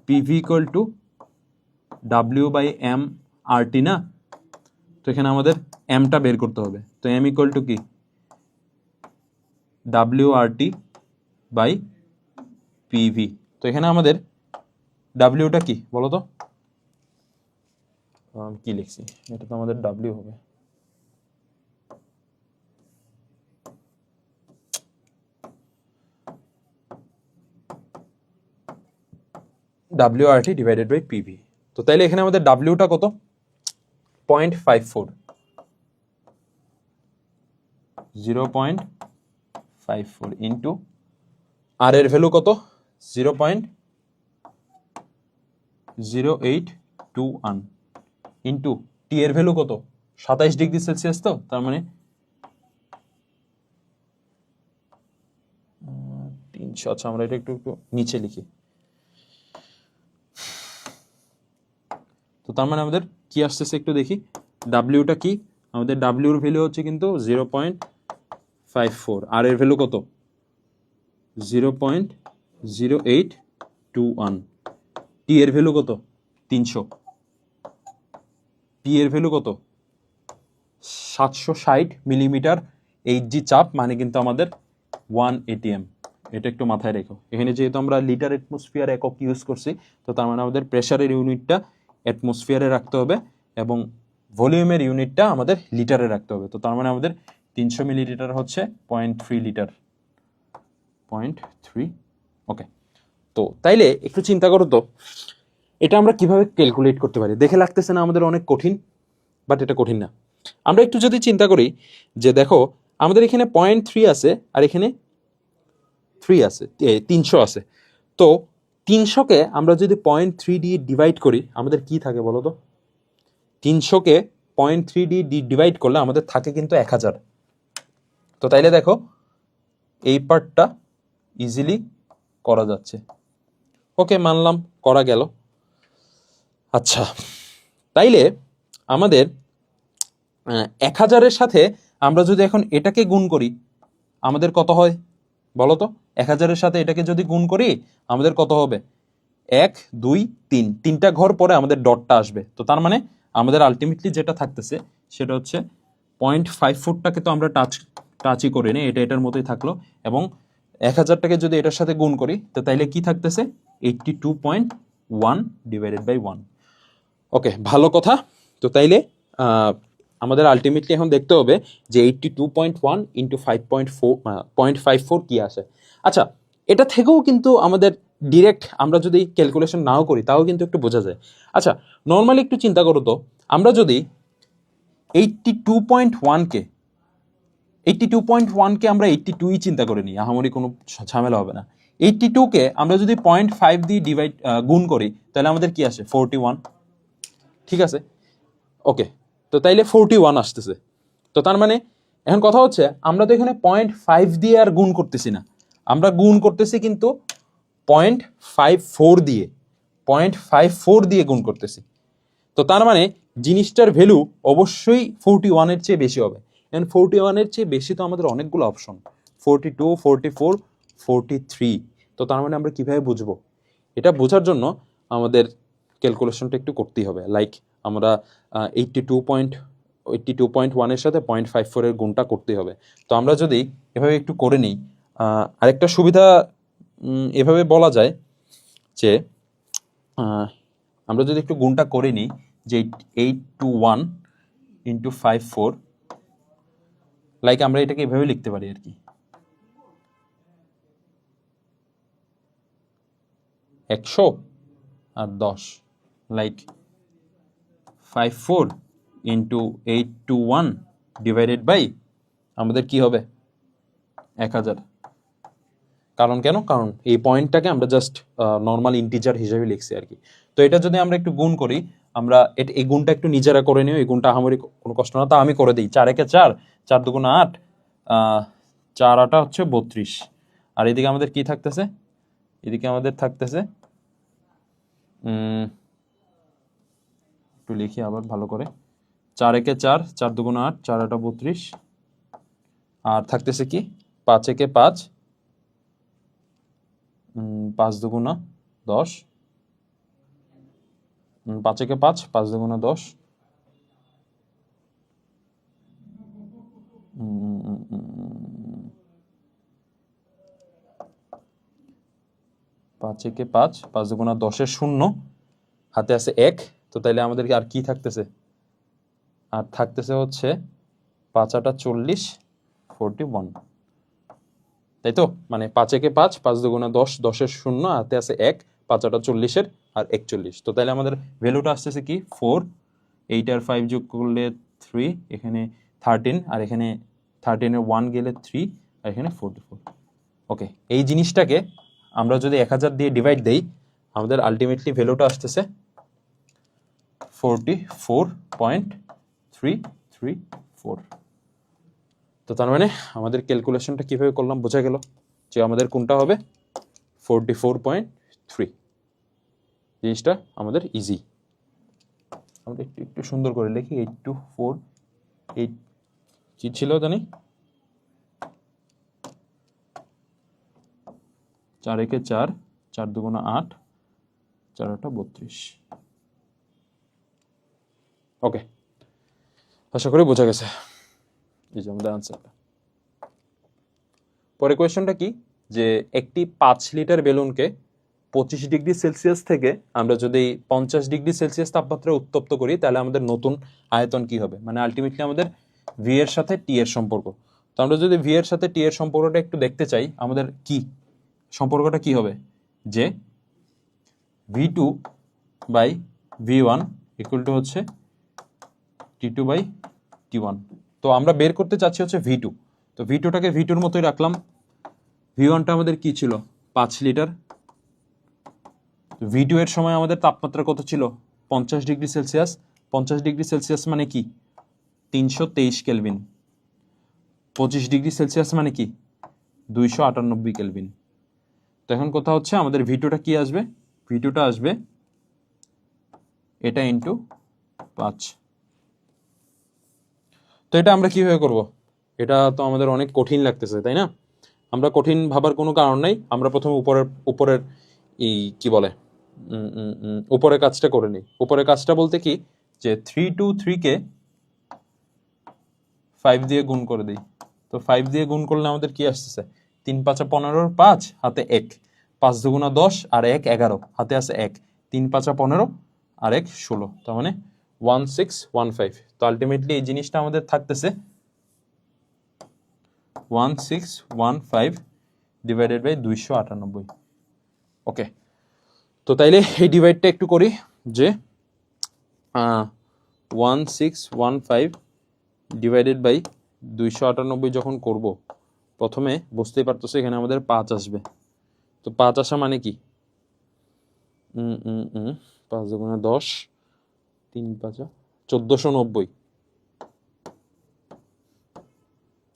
Speaker 1: পিভি ইকুয়াল টু W/m/RT না? তো এখানে আমাদের এমটা বের করতে হবে। তো এম ইকুয়াল টু কি WRT/PV। তো এখানে আমাদের ডাব্লিউটা কি বলো তো, কি লিখছি, এটা তো আমাদের ডাব্লিউ হবে, WRT/PV। তো তাইলে এখানে আমাদের ডাব্লিউটা কত, 0.54, 0.54 ইন্টু আর এর ভ্যালু কত, 0.0821 ইন্টু টি এর ভ্যালু কত, 27 ডিগ্রি সেলসিয়াস। তো তার মানে 300। আচ্ছা আমরা এটা একটু একটু নিচে লিখি। তো তার মানে আমাদের কি আসতেছে একটু দেখি, ডাব্লিউটা কি, আমাদের ডাব্লিউর ভ্যালু হচ্ছে কিন্তু 0.54, আর এর ভ্যালু কত 0.0821, টি এর ভ্যালু কত 300, পি এর ভ্যালু কত 760 মিলিমিটার এইচজি চাপ, মানে কিন্তু আমাদের 1 ATM। এটা একটু মাথায় রেখো। এখানে যেহেতু আমরা লিটার অ্যাটমসফিয়ার একক ইউজ করছি, তো তার মানে আমাদের প্রেসারের ইউনিটটা অ্যাটমসফিয়ারে রাখতে হবে এবং ভলিউমের ইউনিটটা আমাদের লিটারে রাখতে হবে। তো তার মানে আমাদের 300 মিলিলিটার হচ্ছে 0.3 লিটার, 0.3। ওকে, তো তাইলে একটু চিন্তা করো তো, এটা আমরা কিভাবে ক্যালকুলেট করতে পারি? দেখে লাগতেছে না আমাদের অনেক কঠিন, বাট এটা কঠিন না। আমরা একটু যদি চিন্তা করি যে দেখো আমাদের এখানে 0.3 আছে আর এখানে 3 আছে, 300 আছে। তো 300কে আমরা যদি 0.3 দিয়ে ডিভাইড করি আমাদের কি থাকে বলো তো? 300কে 0.3 দিয়ে ডিভাইড করলে আমাদের থাকে কিন্তু 1000। তো তাইলে দেখো এই পার্টটা ইজিলি করা যাচ্ছে। ওকে, মানলাম করা গেল। আচ্ছা, তাইলে আমাদের 1000-এর সাথে আমরা যদি এখন এটাকে গুণ করি আমাদের কত হয় বলো তো? 1000-এর সাথে এটাকে যদি গুণ করি আমাদের কত হবে? 1 2 3, তিনটা ঘর পরে আমাদের ডটটা আসবে। তো তার মানে আমাদের আলটিমেটলি যেটা থাকতেছে সেটা হচ্ছে 0.54টাকে তো আমরা টাচই করে নিই, এটা এটার মতোই থাকলো, এবং 1000টাকে যদি এটার সাথে গুণ করি তো তাইলে কি থাকতেছে 82.1 ডিভাইডেড বাই 1। ওকে, ভালো কথা। তো তাইলে আমাদের আলটিমেটলি এখন দেখতে হবে যে 82.1 ইন্টু 0.54 কি আসে। আচ্ছা, এটা থেকেও কিন্তু আমাদের ডিরেক্ট আমরা যদি ক্যালকুলেশন নাও করি তাও কিন্তু একটু বোঝা যায়। আচ্ছা, নর্মালি একটু চিন্তা করো তো, আমরা যদি 82.1কে 82.1কে আমরা 82ই চিন্তা করে নিই, আহামরি কোনো ঝামেলা হবে না। 82কে আমরা যদি 0.5 দিয়ে গুণ করি তাহলে আমাদের কি আসে 41। ঠিক আছে, ওকে, তো তাইলে 41 আসতেছে। তো তার মানে এখন কথা হচ্ছে আমরা তো এখানে 0.5 দিয়ে আর গুণ করতেছি না, আমরা গুণ করতেছি কিন্তু 0.54 দিয়ে, 0.54 দিয়ে গুণ করতেছি। তো তার মানে জিনিসটার ভ্যালু অবশ্যই 41-এর চেয়ে বেশি হবে। এন্ড 41-এর চেয়ে বেশি তো আমাদের অনেকগুলো অপশন, 42, 44, 43। তো তার মানে আমরা কিভাবে বুঝবো? এটা বোঝার জন্য আমাদের ক্যালকুলেশনটা একটু করতেই হবে। লাইক আমরা 82.1-এর সাথে 0.54-এর গুণটা করতে হবে। তো আমরা যদি এভাবে একটু করে নিই, আরেকটা সুবিধা এভাবে বলা যায় যে আমরা যদি একটু গুণটা করে নিই যে 821 ইন্টু 54, লাইক আমরা এটাকে এভাবে লিখতে পারি আর কি, 100 আর 10, লাইক 54 ইন্টু 821 ডিভাইডেড বাই আমাদের কি হবে 1000। কারণ কেন? কারণ এই পয়েন্টটাকে আমরা জাস্ট নর্মাল ইন্টিজার হিসেবে লিখছি আর কি। তো তো এটা যদি আমরা একটু গুণ করি, আমরা এই গুণটা একটু নিজেরা করে নিও, এই গুণটা আহামরি কোনো কষ্ট না, তা আমি করে দিই। 4 একে 4, 4 দুগুণে 8, 4 আটা হচ্ছে 32। আর এদিকে আমাদের কি থাকতেছে, এদিকে আমাদের থাকতেছে একটু লিখি আবার ভালো করে, 4 একে 4, 4 দুগুণে 8, 4 আটা 32, আর থাকতেছে কি 5 একে 5, 5 দুগুণা 10, 5 একে 5, 5 দুগুণা 10, 5 একে 5, 5 দুগুণা 10-এর 0, হাতে আছে 1। তো তাইলে আমাদেরকে আর কি থাকতেছে, আর থাকতেছে হচ্ছে 5 আটা 40, 41, তাই তো? মানে 5 একে 5, 5 দুগুণা 10, 10-এর 0, হাতে আছে 1, 5 আটা 40-এর আর 41। তো তাহলে আমাদের ভ্যালুটা আসতেছে কি 4, 8 আর 5 যোগ করলে 3, এখানে 13, আর এখানে 13-এর 1 গেলে 3, আর এখানে 44। ওকে, এই জিনিসটাকে আমরা যদি 1000 দিয়ে ডিভাইড দেই, আমাদের আলটিমেটলি ভ্যালুটা আসতেছে 44.334। তো তার মানে আমাদের ক্যালকুলেশনটা কিভাবে করলাম বোঝা গেল, যে আমাদের কোনটা হবে 44.3। জিনিসটা আমাদের ইজি। আমরা একটু একটু সুন্দর করে লিখি, 8 to 4, 8 কি ছিল জানি, 4 একে 4, 4 দুগুণা 8, 4 আটা 32। ওকে, আশা করি বোঝা গেছে। এই যে আমাদের আনসারটা। পরে কোয়েশ্চনটা কি, যে একটি 5 লিটার বেলুনকে 25 ডিগ্রি সেলসিয়াস থেকে আমরা যদি 50 ডিগ্রি সেলসিয়াস তাপমাত্রায় উত্তপ্ত করি, তাহলে আমাদের নতুন আয়তন কি হবে। মানে আলটিমেটলি আমাদের ভি এর সাথে টি এর সম্পর্ক। তো আমরা যদি ভি এর সাথে টি এর সম্পর্কটা একটু দেখতে চাই, আমাদের কি সম্পর্কটা কি হবে, যে V2 by V1 equal to হচ্ছে T2 বাই T1। তো আমরা বের করতে চাচ্ছি হচ্ছে V2। তো V2টাকে V2-র মতোই রাখলাম। V1টা আমাদের কি ছিল 5 লিটার। V2 এর সময় আমাদের তাপমাত্রা কত ছিল 50 ডিগ্রি সেলসিয়াস। 50 ডিগ্রি সেলসিয়াস মানে কি 323 কেলভিন। 25 ডিগ্রি সেলসিয়াস মানে কি 298 কেলভিন। তো এখন কথা হচ্ছে আমাদের V2টা কি আসবে, V2টা আসবে এটা ইন্টু 5। তো এটা আমরা কিভাবে করব, এটা তো আমাদের অনেক কঠিন লাগতেছে তাই না। আমরা কঠিন ভাবার কোনো কারণ নাই, আমরা প্রথমে উপরের এই কি বলে উপরের কাজটা করে নিই। উপরের কাজটা বলতে কি, যে 3 কে 5 দিয়ে গুণ করে দিই। তো 5 দিয়ে গুণ করলে আমাদের কি আসতেছে 3 5 15, 5 হাতে 1, 5 দুগুণা 10 আর 1 11, হাতে আছে 1, 3 5 15 আর 1 16, তার মানে 1615। তো আলটিমেটলি এই জিনিসটা আমাদের থাকতেছে 1615 ডিভাইডেড বাই 298। ওকে, তো তাইলে এই ডিভাইডটা একটু করি, যে 1615 ডিভাইডেড বাই 298 যখন করব, প্রথমে বুঝতেই পারতেছো এখানে আমাদের 5 আসবে। তো 5 আসা মানে কি 5 দুগুণে 10, 3 5 1490।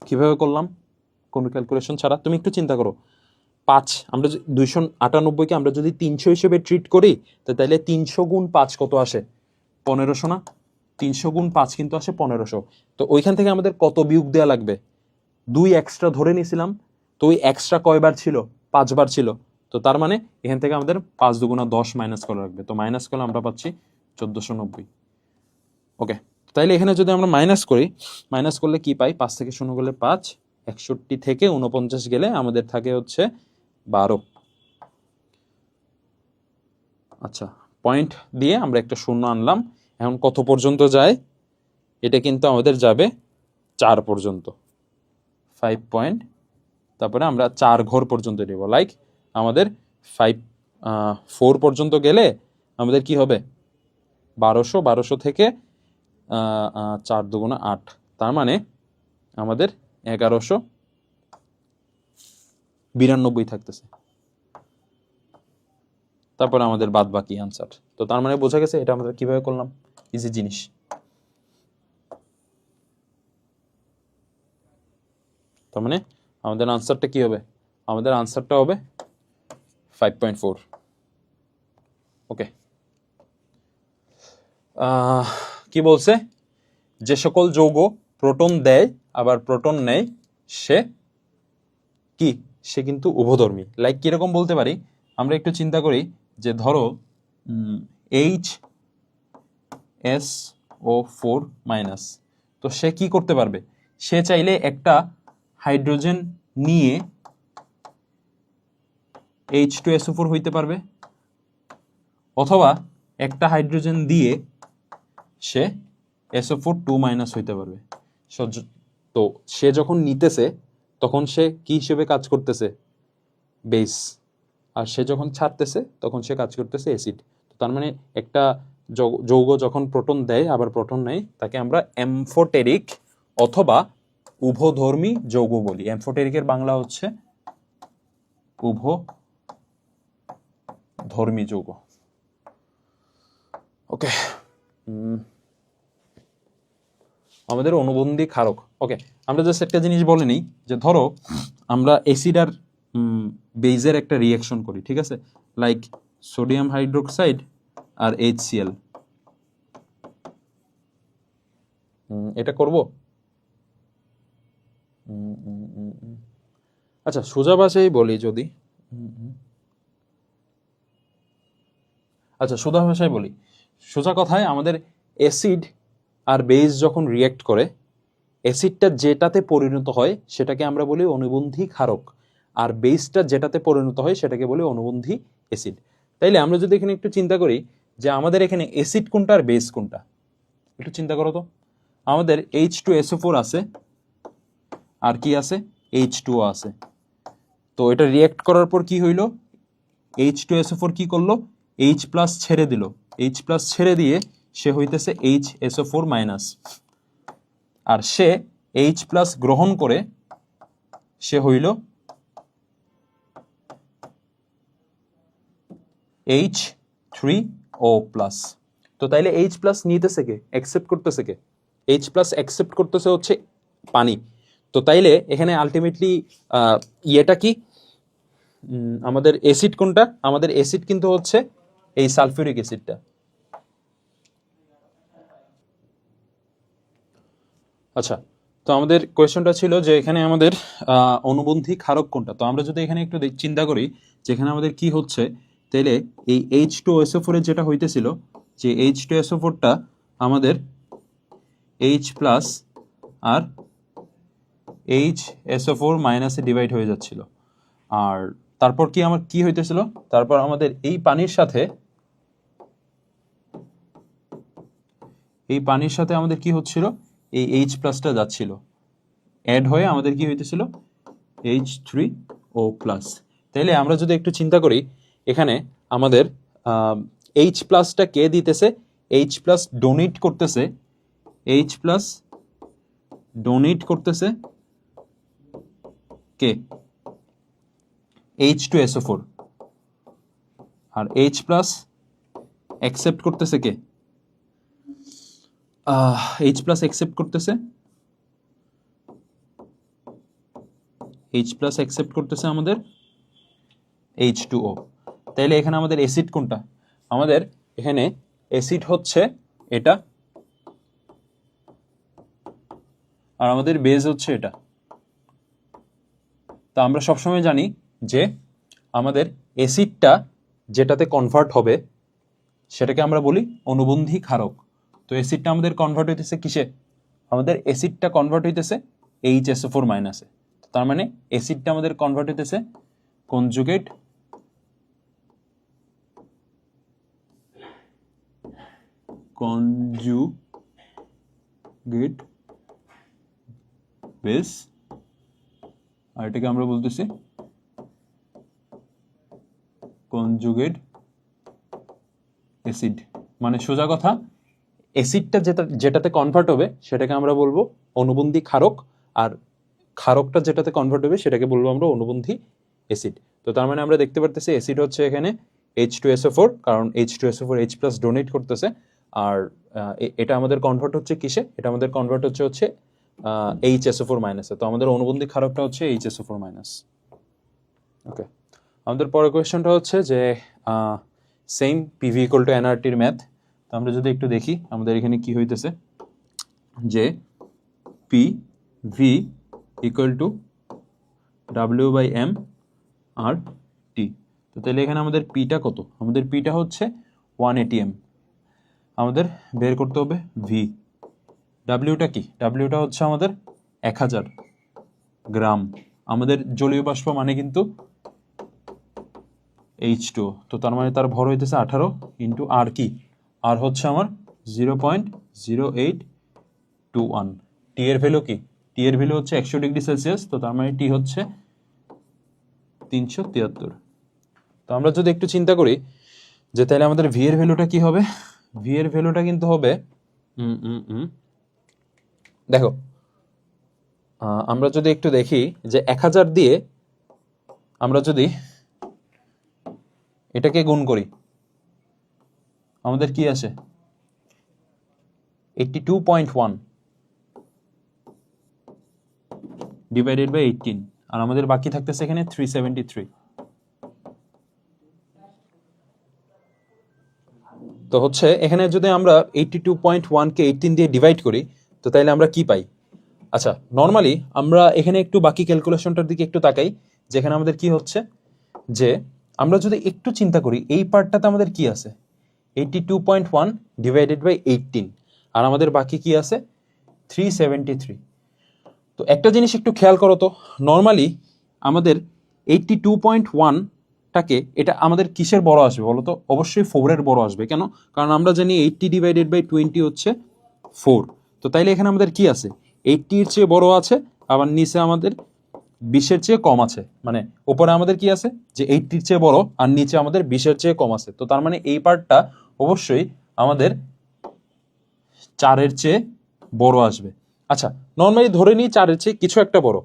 Speaker 1: কিভাবে করলাম কোনো ক্যালকুলেশন ছাড়া, তুমি একটু চিন্তা করো। 5 আমরা 298-কে আমরা যদি 300 হিসেবে ট্রিট করি, তো তাহলে 300 গুণ 5 কত আসে 1500 না। 300 গুণ 5 কিন্তু আসে 1500। তো ওইখান থেকে আমাদের কত বিয়োগ দেওয়া লাগবে, 2 এক্সট্রা ধরে নিয়েছিলাম। তো ওই এক্সট্রা কয়বার ছিল 5 বার ছিল। তো তার মানে এখান থেকে আমাদের 5 দুগুণা 10 মাইনাস করা লাগবে। তো মাইনাস করলে আমরা পাচ্ছি 1490। ওকে, তাইলে এখানে যদি আমরা মাইনাস করি, মাইনাস করলে কি পাই, 5 থেকে 0 গেলে 5, 61 থেকে 49 গেলে আমাদের থাকে হচ্ছে 12। আচ্ছা, পয়েন্ট দিয়ে আমরা একটা শূন্য আনলাম। এখন কত পর্যন্ত যায়, এটা কিন্তু আমাদের যাবে 4 পর্যন্ত, 5 পয়েন্ট, তারপরে আমরা 4 ঘর পর্যন্ত নেব। লাইক আমাদের 4 পর্যন্ত গেলে আমাদের কি হবে 1200, 1200 থেকে 4 দুগুণা 8, তার মানে আমাদের 1192 থাকতেছে। তারপরে আমাদের বাদ বাকি আনসার। তো তার মানে বোঝা গেছে এটা আমরা কিভাবে করলাম, ইজি জিনিস। তার মানে আমাদের আনসারটা কি হবে, আমাদের আনসারটা হবে 5.4। ওকে, কি বলছে, যে সকল যৌগ প্রোটন দেয় আবার প্রোটন নেয় সে কি, সে কিন্তু উভধর্মী। লাইক কিরকম বলতে পারি, আমরা একটু চিন্তা করি যে ধরো HSO4-, তো সে কি করতে পারবে, সে চাইলে একটা হাইড্রোজেন নিয়ে H2SO4 হইতে পারবে, অথবা একটা হাইড্রোজেন দিয়ে সে SO4-2- হইতে পারবে। তো সে যখন নিতেছে তখন সে কি হিসেবে কাজ করতেছে, বেস, আর সে যখন ছাড়তেছে তখন সে কাজ করতেছে অ্যাসিড। তার মানে একটা যৌগ যখন প্রোটন দেয় আবার প্রোটন নেয় তাকে আমরা অ্যামফোটেরিক অথবা উভধর্মী যৌগ বলি। অ্যামফোটেরিকের বাংলা হচ্ছে উভধর্মী যৌগ। ওকে, আমাদের অনুবন্ধী ক্ষারক। ওকে, আমরা জাস্ট একটা জিনিস বলে নিই যে ধরো আমরা অ্যাসিড আর বেজের একটা রিয়াকশন করি, ঠিক আছে, লাইক সোডিয়াম হাইড্রোক্সাইড আর HCl, এটা করব। আচ্ছা সোজা ভাষায় বলি যদি, আচ্ছা সোজা ভাষায় বলি, সোজা কথায় আমাদের অ্যাসিড আর বেস যখন রিয়্যাক্ট করে, অ্যাসিডটা যেটাতে পরিণত হয় সেটাকে আমরা বলি অনুবন্ধী ক্ষারক, আর বেসটা যেটাতে পরিণত হয় সেটাকে বলি অনুবন্ধী অ্যাসিড। তাইলে আমরা যদি এখানে একটু চিন্তা করি যে আমাদের এখানে অ্যাসিড কোনটা আর বেস কোনটা, একটু চিন্তা করো তো। আমাদের H2SO4 আছে আর কি আছে, H2O আছে। তো এটা রিয়্যাক্ট করার পর কি হইল, H2SO4 কি করলো, H+ ছেড়ে দিল, H+ ছেড়ে দিয়ে সে হইতেছে HSO4-, আর সে H+ গ্রহণ করে সে হইল H3O+। তো তাইলে H+ নিতেছে কে, অ্যাকসেপ্ট করতেছে কে, H+ অ্যাকসেপ্ট করতেছে হচ্ছে পানি। তো তাইলে এখানে আলটিমেটলি ইয়েটা কি, আমাদের অ্যাসিড কোনটা, আমাদের অ্যাসিড কিন্তু হচ্ছে এই সালফিউরিক অ্যাসিডটা। আচ্ছা, তো আমাদের কোয়েশ্চনটা ছিল যে এখানে আমাদের অনুবন্ধী ক্ষারক কোনটা। তো আমরা যদি এখানে একটু চিন্তা করি যেখানে আমাদের কি হচ্ছে, তাহলে এই H2SO4 এর যেটা হইতেছিল, যে H2SO4টা আমাদের H+ আর HSO4- ডিভাইড হয়ে যাচ্ছিল। আর তারপর কি আমার কি হইতেছিল, তারপর আমাদের এই পানির সাথে আমাদের কি হচ্ছিল, এই H+টা যাচ্ছিল, অ্যাড হয়ে আমাদের কি হইতেছিল H3O+। তাইলে আমরা যদি একটু চিন্তা করি এখানে আমাদের H+টা কে দিতেছে, H+ ডোনেট করতেছে, H+ ডোনেট করতেছে কে, H2SO4, আর H+ অ্যাকসেপ্ট করতেছে কে, H+ অ্যাকসেপ্ট করতেছে, H+ অ্যাকসেপ্ট করতেছে আমাদের H2O। তাইলে এখানে আমাদের অ্যাসিড কোনটা, আমাদের এখানে অ্যাসিড হচ্ছে এটা, আর আমাদের বেজ হচ্ছে এটা। তা আমরা সবসময় জানি যে আমাদের অ্যাসিডটা যেটাতে কনভার্ট হবে সেটাকে আমরা বলি অনুবন্ধী ক্ষারক। তো অ্যাসিডটা আমাদের কনভার্ট হইতেছে কিসে, আমাদের অ্যাসিডটা কনভার্ট হইতেছে HSO4-, তার মানে অ্যাসিডটা আমাদের কনভার্ট হইতেছে কনজুগেট বেস, আর এটাকে আমরা বলতেছি কনজুগেট অ্যাসিড। মানে সোজা কথা, অ্যাসিডটা যেটাতে কনভার্ট হবে সেটাকে আমরা বলবো অনুবন্ধী ক্ষারক, আর ক্ষারকটা যেটাতে কনভার্ট হবে সেটাকে বলবো আমরা অনুবন্ধী অ্যাসিড। তো তার মানে আমরা দেখতে পারতেছি অ্যাসিড হচ্ছে এখানে
Speaker 2: H2SO4, কারণ H2SO4 H+ ডোনেট করতেছে। আর এটা আমাদের কনভার্ট হচ্ছে কিসে? এটা আমাদের কনভার্ট হচ্ছে HSO4 মাইনাসে। তো আমাদের অনুবন্ধী ক্ষারকটা হচ্ছে HSO4 মাইনাস। ওকে, আমাদের পরের কোয়েশ্চেনটা হচ্ছে যে সেম PV ইকুয়াল টু NRTর ম্যাথ। তো আমরা যদি একটু দেখি আমাদের এখানে কি হইতেছে, যে PV ইকুয়াল টু W/M/RT। তো তাহলে এখানে আমাদের পিটা কত? আমাদের পিটা হচ্ছে 1 ATM। আমাদের বের করতে হবে ভি। ডাব্লিউটা কি? ডাব্লিউটা হচ্ছে আমাদের 1000 গ্রাম। আমাদের জলীয় বাষ্প মানে কিন্তু H2O। তো তার মানে তার ভর হইতেছে 18 ইন্টু আর কি? আর হচ্ছে আমার 0.0821। টি এর ভ্যালু কি? টি এর ভ্যালু হচ্ছে 100 ডিগ্রি সেলসিয়াস। তো তার মানে টি হচ্ছে 373। তো আমরা যদি একটু চিন্তা করি যে তাহলে আমাদের ভি এর ভ্যালুটা কি হবে? ভি এর ভ্যালুটা কিন্তু হবে দেখো, আমরা যদি একটু দেখি যে 1000 দিয়ে আমরা যদি এটাকে গুণ করি, আমাদের কি আসে? 82.1 ডিভাইডেড বাই 18, আর আমাদের বাকি থাকতেছে এখানে 373। তো হচ্ছে এখানে যদি আমরা 82.1 কে 18 দিয়ে ডিভাইড করি, তো তাইলে আমরা কি পাই? আচ্ছা, নর্মালি আমরা এখানে একটু বাকি ক্যালকুলেশনটার দিকে একটু তাকাই, যেখানে আমাদের কি হচ্ছে যে আমরা যদি একটু চিন্তা করি এই পার্টটাতে আমাদের কি আছে? 82.1 ডিভাইডেড বাই 18, আর আমাদের বাকি কি আছে? 373। তো একটা জিনিস একটু খেয়াল করো তো, নর্মালি আমাদের 82.1টাকে এটা আমাদের কিসের বড় আসবে বলো তো? অবশ্যই 4-এর বড় আসবে। কেন? কারণ আমরা জানি 80 ডিভাইডেড বাই 20 হচ্ছে 4। তো তাইলে এখানে আমাদের কি আছে? 80-এর চেয়ে বড় আছে, আবার নিচে আমাদের 20-এর চেয়ে কম আছে। মানে উপরে আমাদের কি আছে? যে 80-র চেয়ে বড়, আর নিচে আমাদের 20-এর চেয়ে কম আছে। তো তার মানে এই পার্টটা অবশ্যই আমাদের 4-এর চেয়ে বড় আসবে। আচ্ছা, নর্মালি ধরে নিই 4-এর চেয়ে কিছু একটা বড়।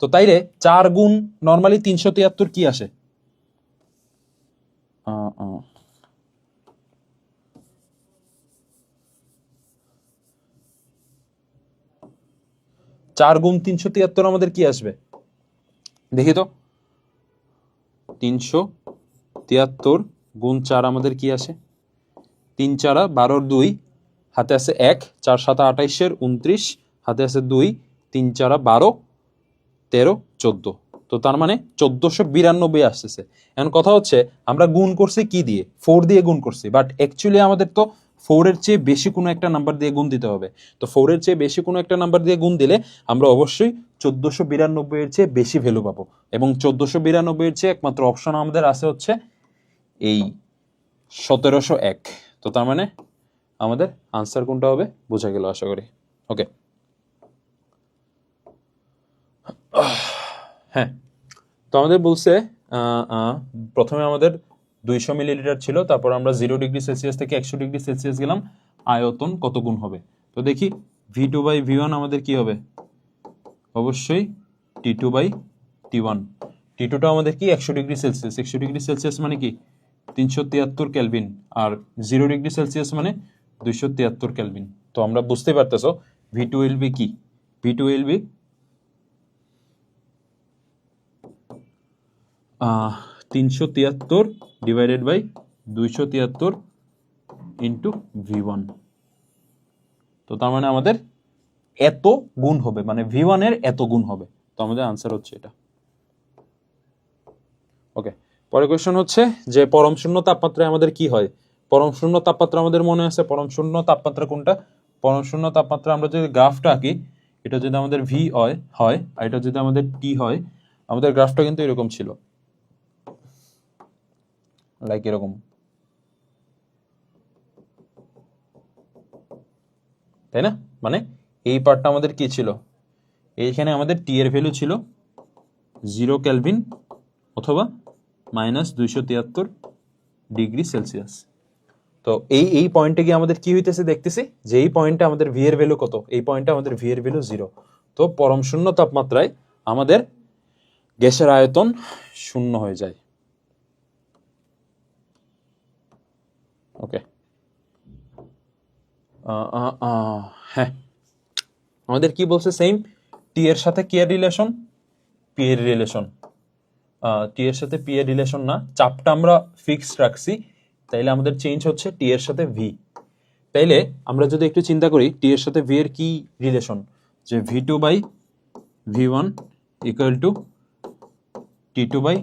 Speaker 2: তো তাইলে 4 গুণ নর্মালি 373 কি আসে? 4 গুণ 373 আমাদের কি আসবে দেখি তো? 373 গুণ 4 আমাদের কি আসে? 3 4 12, 2 হাতে আছে 1, 4 7 28, 29 হাতে আছে 2, 3 4 12, 13, 14। তো তার মানে 1492 আসতেছে। এখন কথা হচ্ছে আমরা গুণ করছি কি দিয়ে? 4 দিয়ে গুণ করছি, বাট অ্যাকচুয়ালি আমাদের তো 4-এর চেয়ে বেশি কোনো একটা নাম্বার দিয়ে গুণ দিতে হবে। তো 4-এর চেয়ে বেশি কোনো একটা নাম্বার দিয়ে গুণ দিলে আমরা অবশ্যই 1492-এর চেয়ে বেশি ভ্যালু পাবো। এবং 1492-এর চেয়ে একমাত্র অপশন আমাদের আছে হচ্ছে এই 1701। তো তার মানে আমাদের আনসার কোনটা হবে বোঝা গেল আশা করি। ওকে, হ্যাঁ, তো আমাদের বলছে প্রথমে আমাদের 200 মিলিলিটার ছিল, তারপর আমরা 0 ডিগ্রি সেলসিয়াস থেকে 100 ডিগ্রি সেলসিয়াস গেলাম, আয়তন কত গুণ হবে? তো দেখি V2/V1 আমাদের কি হবে? অবশ্যই T2/T1। T2টা আমাদের কি? 100 ডিগ্রি সেলসিয়াস। 100 ডিগ্রি সেলসিয়াস মানে কি? 373 কেলভিন। আর 0 ডিগ্রি সেলসিয়াস মানে 273 কেলভিন। তো আমরা বুঝতে পারতেছো V2LV কি? V2LV 373 divided by 273 into V1। তো তার মানে আমাদের এত গুণ হবে, মানে V1 এর এত গুণ হবে। তো আমাদের আনসার হচ্ছে এটা। ওকে, পরের কোয়েশ্চেন হচ্ছে যে পরম শূন্য তাপমাত্রায় আমাদের কি হয়? পরম শূন্য তাপমাত্রা আমাদের মনে আছে পরম শূন্য তাপমাত্রা কোনটা? পরম শূন্য তাপমাত্রা আমরা যদি গ্রাফটা আঁকি, এটা যদি আমাদের V হয় আর এটা যদি আমাদের T হয়, আমাদের গ্রাফটা কিন্তু এরকম ছিল, লাইক এরকম, তাই না? মানে এই পার্টটা আমাদের কি ছিল? এইখানে আমাদের টি এর ভ্যালু ছিল 0 কেলভিন অথবা -273 ডিগ্রি সেলসিয়াস। তো এই পয়েন্টে গিয়ে আমাদের কি হইতেছে দেখতেছি যে এই পয়েন্টে আমাদের ভি এর ভ্যালু কত? এই পয়েন্টে আমাদের ভি এর ভ্যালু 0। তো পরম শূন্য তাপমাত্রায় আমাদের গ্যাসের আয়তন শূন্য হয়ে যায়।
Speaker 1: ওকে, হ্যাঁ আমাদের কি বলছে সেম, টি এর সাথে কি এর রিলেশন, পি এর রিলেশন। টি এর সাথে পি এর রিলেশন না, চাপটা আমরা ফিক্সড রাখছি, তাইলে আমাদের চেঞ্জ হচ্ছে টি এর সাথে ভি। তাইলে আমরা যদি একটু চিন্তা করি টি এর সাথে ভি এর কি রিলেশন, যে V two by V one equal to T two by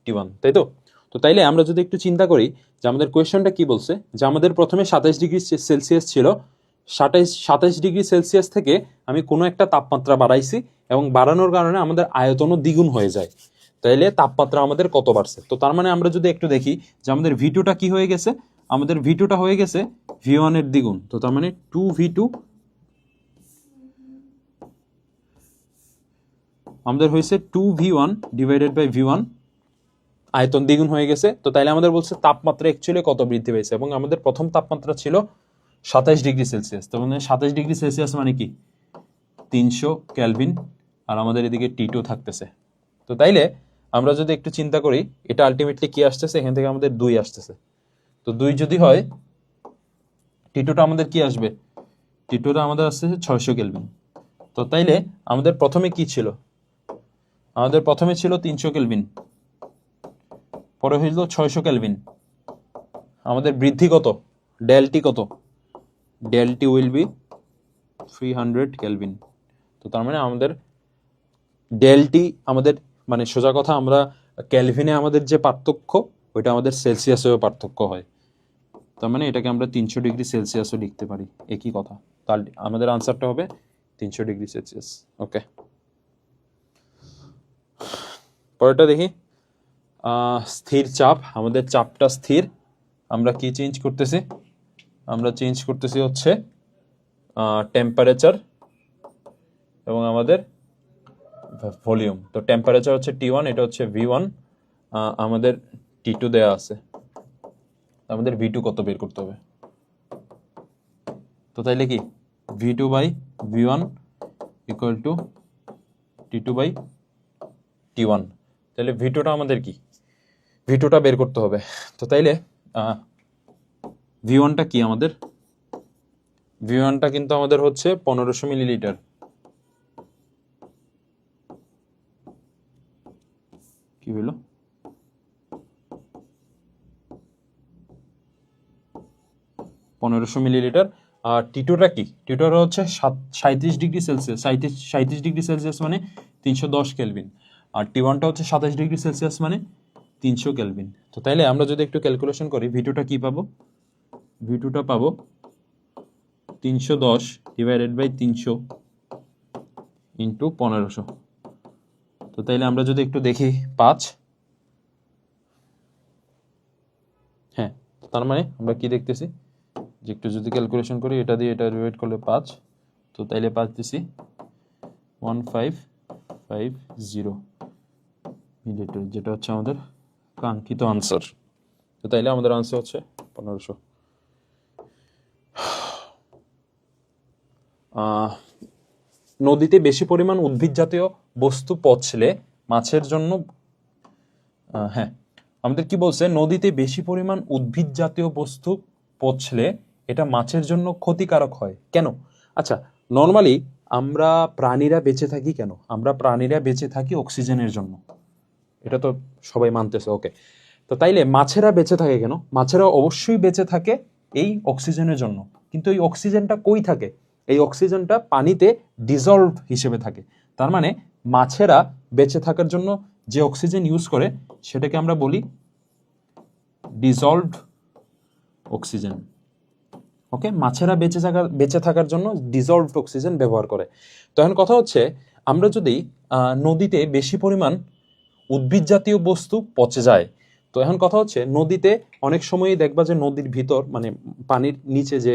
Speaker 1: T one, তাই তো? তো তাইলে আমরা যদি একটু চিন্তা করি যে আমাদের কোয়েশ্চনটা কি বলছে, যে আমাদের প্রথমে 27 ডিগ্রি সেলসিয়াস ছিল, 27 ডিগ্রি সেলসিয়াস থেকে আমি কোনো একটা তাপমাত্রা বাড়াইছি এবং বাড়ানোর কারণে আমাদের আয়তনও দ্বিগুণ হয়ে যায়, তাইলে তাপমাত্রা আমাদের কত বাড়ছে। তো তার মানে আমরা যদি একটু দেখি যে আমাদের ভি টুটা কি হয়ে গেছে, আমাদের ভি টুটা হয়ে গেছে ভি ওয়ানের দ্বিগুণ, তো তার মানে 2v2 আমাদের হয়েছে 2v1 ডিভাইডেড বাই v1, আয়তন দ্বিগুণ হয়ে গেছে। তো তাইলে আমাদের বলছে তাপমাত্রা অ্যাকচুয়ালি কত বৃদ্ধি পেয়েছে, এবং আমাদের প্রথম তাপমাত্রা ছিল 27 ডিগ্রি সেলসিয়াস, তো মানে 27 ডিগ্রি সেলসিয়াস মানে কি 300 কেলভিন, আর আমাদের এদিকে টি টু থাকতেছে। তো তাইলে আমরা যদি একটু চিন্তা করি এটা আলটিমেটলি কি আসতেছে, এখান থেকে আমাদের 2 আসতেছে, তো 2 যদি হয় টি টুটা আমাদের কি আসবে, টি টুটা আমাদের আসতেছে 600 কেলভিন। তো তাইলে আমাদের প্রথমে কি ছিল, আমাদের প্রথমে ছিল 300 কেলভিন, পরে হইল 600 কেলভিন, আমাদের বৃদ্ধি কত, ডেলটি কত, ডেলটি উইল বি 300 কেলভিন। তো তার মানে আমাদের ডেলটি আমাদের, মানে সোজা কথা আমরা কেলভিনে আমাদের যে পার্থক্য ওইটা আমাদের সেলসিয়াসেও পার্থক্য হয়, তার মানে এটাকে আমরা 300 ডিগ্রি সেলসিয়াসও লিখতে পারি, একই কথা। তার আমাদের আনসারটা হবে 300 ডিগ্রি সেলসিয়াস। ওকে, পরেরটা দেখি, স্থির চাপ, আমাদের চাপটা স্থির, আমরা কি চেঞ্জ করতেছি, আমরা চেঞ্জ করতেছি হচ্ছে টেম্পারেচার এবং আমাদের ভলিউম। তো টেম্পারেচার হচ্ছে T1, এটা হচ্ছে V1, আমাদের T2 দেয়া আছে, আমাদের V2 কত বের করতে হবে। তো তাইলে কি V2 by V1 equal to T2 by T1, তাহলে V2টা আমাদের কি, V2টা বের করতে হবে। তো তাইলে V1টা কি আমাদের, V1টা কিন্তু আমাদের হচ্ছে 1500 মিলিলিটার, কি হলো 1500 মিলিলিটার। আর টিটোটা কি, টিটোটা হচ্ছে 37 ডিগ্রি সেলসিয়াস, 37 ডিগ্রি সেলসিয়াস মানে 310 কেলভিন, আর টি1টা হচ্ছে 27 ডিগ্রি সেলসিয়াস মানে 300 কেলভিন। তো তাইলে আমরা যদি একটু ক্যালকুলেশন করি V2টা কি পাবো, V2টা পাবো 310 ডিভাইডেড বাই 300 ইন্টু 1500। তো তাইলে আমরা যদি একটু দেখি 5, হ্যাঁ তার মানে আমরা কি দেখতেছি যে একটু যদি ক্যালকুলেশন করি এটা দিয়ে এটা ডিভাইড করলে 5, তো তাইলে পাচ্ছি 1550 মিলিলিটার, যেটা হচ্ছে আমাদের কাঙ্ক্ষিত আনসার। তো তাইলে আমাদের আনসার হচ্ছে 1500। নদীতে বেশি পরিমাণ উদ্ভিদ জাতীয় বস্তু পচলে মাছের জন্য, হ্যাঁ আমাদের কি বলছে, নদীতে বেশি পরিমাণ উদ্ভিদ জাতীয় বস্তু পচলে এটা মাছের জন্য ক্ষতিকারক হয় কেন। আচ্ছা, নর্মালি আমরা প্রাণীরা বেঁচে থাকি কেন, আমরা প্রাণীরা বেঁচে থাকি অক্সিজেনের জন্য, এটা তো সবাই মানতেছে। ওকে, তো তাইলে মাছেরা বেঁচে থাকে কেন, মাছেরা অবশ্যই বেঁচে থাকে এই অক্সিজেনের জন্য, কিন্তু এই অক্সিজেনটা কই থাকে, এই অক্সিজেনটা পানিতে ডিজলভ হিসেবে থাকে। তার মানে মাছেরা বেঁচে থাকার জন্য যে অক্সিজেন ইউজ করে সেটাকে আমরা বলি ডিজলভড অক্সিজেন। ওকে, মাছেরা বেঁচে থাকার জন্য ডিজলভড অক্সিজেন ব্যবহার করে। তো এখন কথা হচ্ছে, আমরা যদি নদীতে বেশি পরিমাণ উদ্ভিদ জাতীয় বস্তু পচে যায়, তো এখন কথা হচ্ছে নদীতে অনেক সময়ই দেখবা যে নদীর ভিতর মানে পানির নিচে যে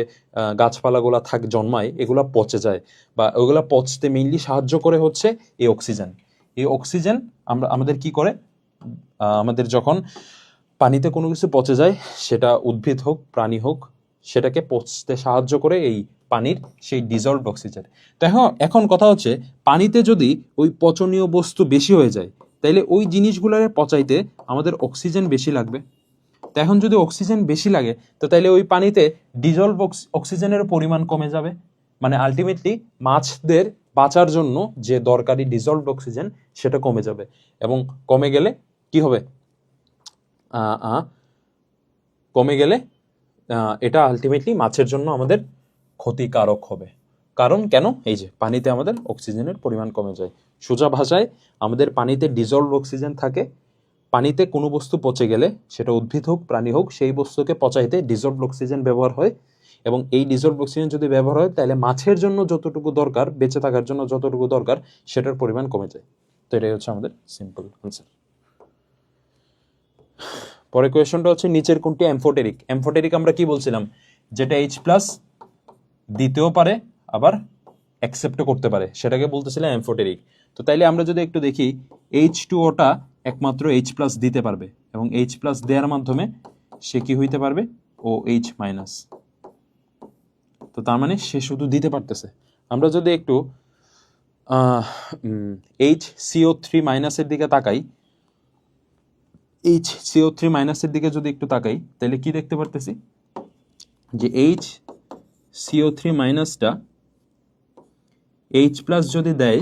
Speaker 1: গাছপালাগুলা জন্মায় এগুলা পচে যায়, বা ওগুলা পচতে মেইনলি সাহায্য করে হচ্ছে এই অক্সিজেন। এই অক্সিজেন আমাদের কি করে, আমাদের যখন পানিতে কোনো কিছু পচে যায়, সেটা উদ্ভিদ হোক প্রাণী হোক, সেটাকে পচতে সাহায্য করে এই পানির সেই ডিজলভড অক্সিজেন। তো এখন কথা হচ্ছে, পানিতে যদি ওই পচনীয় বস্তু বেশি হয়ে যায়, তাইলে ওই জিনিসগুলোরে পচাইতে আমাদের অক্সিজেন বেশি লাগবে, তো এখন যদি অক্সিজেন বেশি লাগে তো তাইলে ওই পানিতে ডিজলভ অক্সিজেনের পরিমাণ কমে যাবে, মানে আলটিমেটলি মাছদের বাঁচার জন্য যে দরকারি ডিজলভ অক্সিজেন সেটা কমে যাবে, এবং কমে গেলে কি হবে, কমে গেলে এটা আলটিমেটলি মাছের জন্য আমাদের ক্ষতিকারক হবে। কারণ কেন, এই যে পানিতে আমাদের অক্সিজেনের পরিমাণ কমে যায়। সোজা ভাষায় আমাদের পানিতে ডিজলভ অক্সিজেন থাকে, পানিতে কোনো বস্তু পচে গেলে সেটা উদ্ভিদ হোক প্রাণী হোক সেই বস্তুকে পচাইতে ডিজলভ অক্সিজেন ব্যবহার হয়, এবং এই ডিজলভ অক্সিজেন যদি ব্যবহার হয় তাহলে মাছের জন্য যতটুকু দরকার, বেঁচে থাকার জন্য যতটুকু দরকার সেটার পরিমাণ কমে যায়। তো এটাই হচ্ছে আমাদের সিম্পল আনসার। পরের কোয়েশনটা হচ্ছে নিচের কোনটি অ্যামফোটেরিক। অ্যামফোটেরিক আমরা কি বলছিলাম, যেটা H+ দিতেও পারে আবার অ্যাকসেপ্টও করতে পারে, সেটাকে বলতেছিলাম অ্যামফোটেরিক। তো তাইলে আমরা যদি একটু দেখি, H2Oটা একমাত্র H+ দিতে পারবে, এবং H+ দেওয়ার মাধ্যমে সে কি হইতে পারবে, OH-। তো তার মানে সে শুধু দিতে পারতেছে। আমরা যদি একটু HCO3- এর দিকে তাকাই, HCO3- এর দিকে যদি একটু তাকাই তাহলে কি দেখতে পারতেছি, যে HCO3- H+ যদি দেয়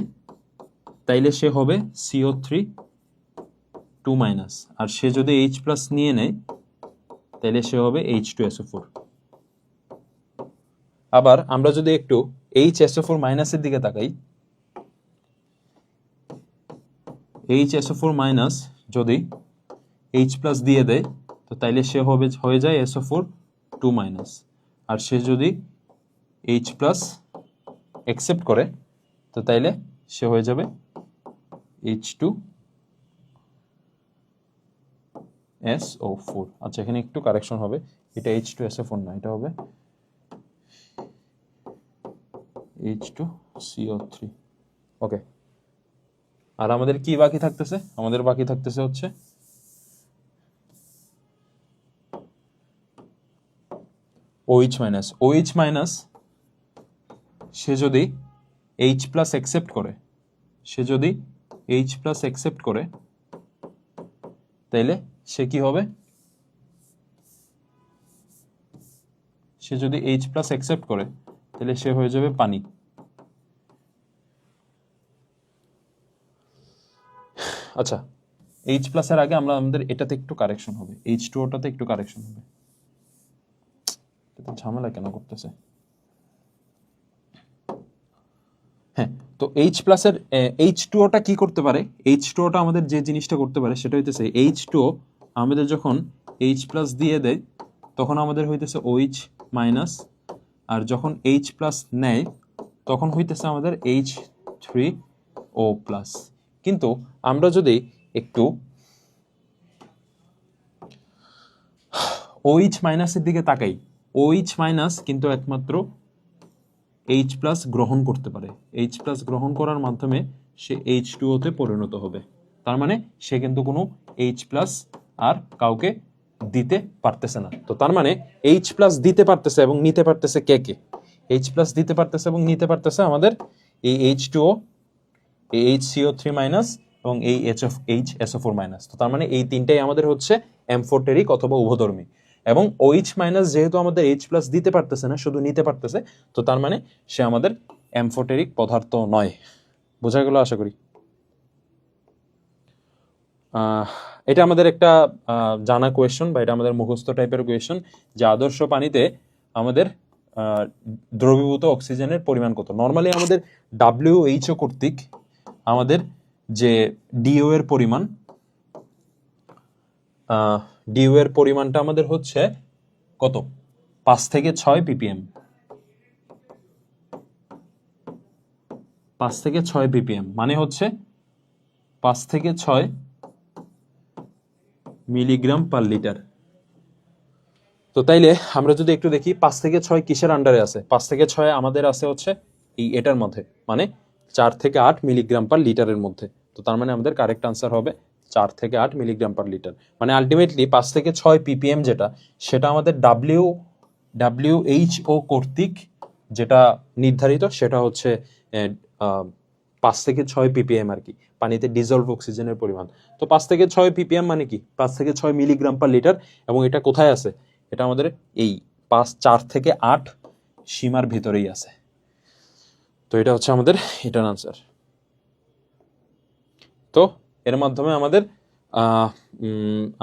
Speaker 1: তাইলে সে হবে CO3-, আর সে যদি H+ নিয়ে নেয় তাইলে সে হবে H2SO4। আবার আমরা যদি একটু HSO4- এর দিকে তাকাই, HSO4- যদি H+ দিয়ে দেয় তো তাইলে সে হয়ে যায় SO4-, আর সে যদি H+ অ্যাকসেপ্ট করে তো তাইলে সে হয়ে যাবে H2SO4। আচ্ছা, এখানে একটু কারেকশন হবে, এটা H2SO4 না, এটা হবে H2CO3। ওকে, আর আমাদের কি বাকি থাকতেছে, আমাদের বাকি থাকতেছে হচ্ছে OH-। সে যদি H+ অ্যাকসেপ্ট করে, সে যদি H+ অ্যাকসেপ্ট করে তাইলে সে কি হবে, সে যদি H+ অ্যাকসেপ্ট করে তাহলে সে হয়ে যাবে পানি। আচ্ছা, H+ এর আগে আমাদের এটাতে একটু কারেকশন হবে, H2Oটাতে একটু কারেকশন হবে। এটা ঝামেলা কেন করতেছে? হ্যাঁ, তো H+ এর H2Oটা কি করতে পারে, H2Oটা আমাদের যে জিনিসটা করতে পারে সেটা হইতেছে H2O আমাদের যখন H+ দিয়ে দেয় তখন আমাদের হইতেছে OH-, আর যখন H+ নেয় তখন হইতেছে আমাদের H3O+। কিন্তু আমরা যদি একটু OH- এর দিকে তাকাই, OH- কিন্তু একমাত্র H+ গ্রহণ করতে পারে, H+ গ্রহণ করার মাধ্যমে সে H2O-তে পরিণত হবে। তার মানে সে কিন্তু কোনো H+ আর কাউকে দিতে পারতেছে না। তো তার মানে H+ দিতে পারতেছে এবং নিতে পারতেছে কে কে, H+ দিতে পারতেছে এবং নিতে পারতেছে আমাদের এই H2O, এই HCO3- এবং এই HSO4-। তো তার মানে এই তিনটাই আমাদের হচ্ছে অ্যামফোটেরিক অথবা উভধর্মী। এবং OH- যেহেতু আমাদের H+ দিতে পারতেছে না, শুধু নিতে পারতেছে, তো তার মানে সে আমাদের অ্যামফোটেরিক পদার্থ নয়। বোঝা গেল আশা করি। এটা আমাদের একটা জানা কোয়েশ্চন, বা এটা আমাদের মুখস্থ টাইপের কোয়েশ্চন, যে আদর্শ পানিতে আমাদের দ্রবীভূত অক্সিজেনের পরিমাণ কত। নর্মালি আমাদের WHO কর্তৃক আমাদের যে DO এর পরিমাণ, DO এর পরিমাণটা আমাদের হচ্ছে কত, 5 থেকে 6 ppm, 5 থেকে 6 ppm মানে হচ্ছে 5 থেকে 6 মিলিগ্রাম পার লিটার। তো তাইলে আমরা যদি একটু দেখি 5 থেকে 6 কিসের আন্ডারে আছে, 5 থেকে 6 আমাদের আছে হচ্ছে এই এটার মধ্যে, মানে 4 থেকে 8 মিলিগ্রাম পার লিটারের মধ্যে। তো তার মানে আমাদের কারেক্ট আনসার হবে 4 থেকে 8 মিলিগ্রাম পার লিটার। মানে আলটিমেটলি 5 থেকে 6 ppm যেটা, সেটা আমাদের WHO কর্তৃক যেটা নির্ধারিত সেটা হচ্ছে 5 থেকে 6 ppm আর কি, পানিতে ডিজলভ অক্সিজেনের পরিমাণ। তো 5 থেকে 6 ppm মানে কি, 5 থেকে 6 মিলিগ্রাম পার লিটার। এবং এটা কোথায় আছে, এটা আমাদের এই 4 থেকে 8 সীমার ভিতরেই আছে। তো এটা হচ্ছে আমাদের এটার আনসার। তো এর মাধ্যমে আমাদের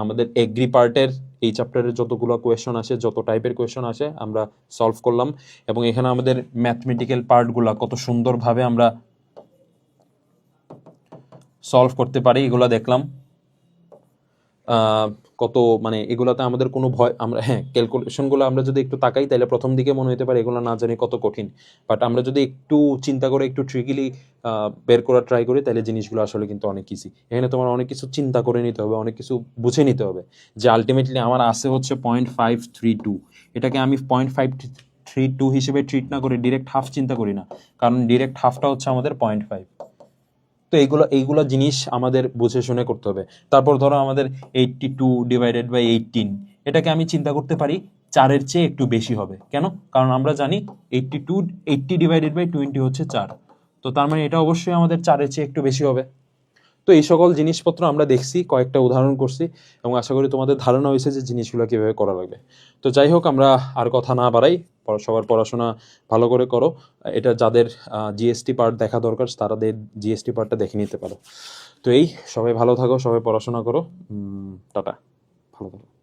Speaker 1: আমাদের এগ্রি পার্টের এই চ্যাপ্টারের যতগুলো কোয়েশন আসে, যত টাইপের কোয়েশন আসে আমরা সলভ করলাম। এবং এখানে আমাদের ম্যাথমেটিক্যাল পার্টগুলো কত সুন্দরভাবে আমরা সলভ করতে পারি এগুলো দেখলাম। কত মানে এগুলাতে আমাদের কোনো ভয়, আমরা হ্যাঁ ক্যালকুলেশনগুলো আমরা যদি একটু তাকাই তাহলে প্রথম দিকে মনে হতে পারে এগুলো না জানি কত কঠিন, বাট আমরা যদি একটু চিন্তা করে একটু ট্রিকিলি বের করার ট্রাই করি তাহলে জিনিসগুলো আসলে কিন্তু অনেক ইজি। এখানে তোমার অনেক কিছু চিন্তা করে নিতে হবে, অনেক কিছু বুঝে নিতে হবে যে আলটিমেটলি আমার আসে হচ্ছে 0.532, এটাকে আমি 0.532 হিসেবে ট্রিট না করে ডিরেক্ট হাফ চিন্তা করি না, কারণ ডিরেক্ট হাফটা হচ্ছে আমাদের 0.5। তো এইগুলো জিনিস আমাদের বুঝে শুনে করতে হবে। তারপর ধরো আমাদের 82 ডিভাইডেড বাই 18, এটাকে আমি চিন্তা করতে পারি 4-এর চেয়ে একটু বেশি হবে। কেন? কারণ আমরা জানি 80 ডিভাইডেড বাই 20 হচ্ছে 4। তো তার মানে এটা অবশ্যই আমাদের 4-এর চেয়ে একটু বেশি হবে। তো এই সকল জিনিসপত্র আমরা দেখছি, কয়েকটা উদাহরণ করছি, এবং আশা করি তোমাদের ধারণা হয়েছে যে জিনিসগুলো কীভাবে করা লাগবে। তো যাই হোক, আমরা আর কথা না বাড়াই, সবার পড়াশোনা ভালো করে করো। এটা যাদের জিএসটি পার্ট দেখা দরকার তারা জিএসটি পার্টটা দেখে নিতে পারো। তো এই সবাই ভালো থাকো, সবাই পড়াশোনা করো। টাটা, ভালো থাকো।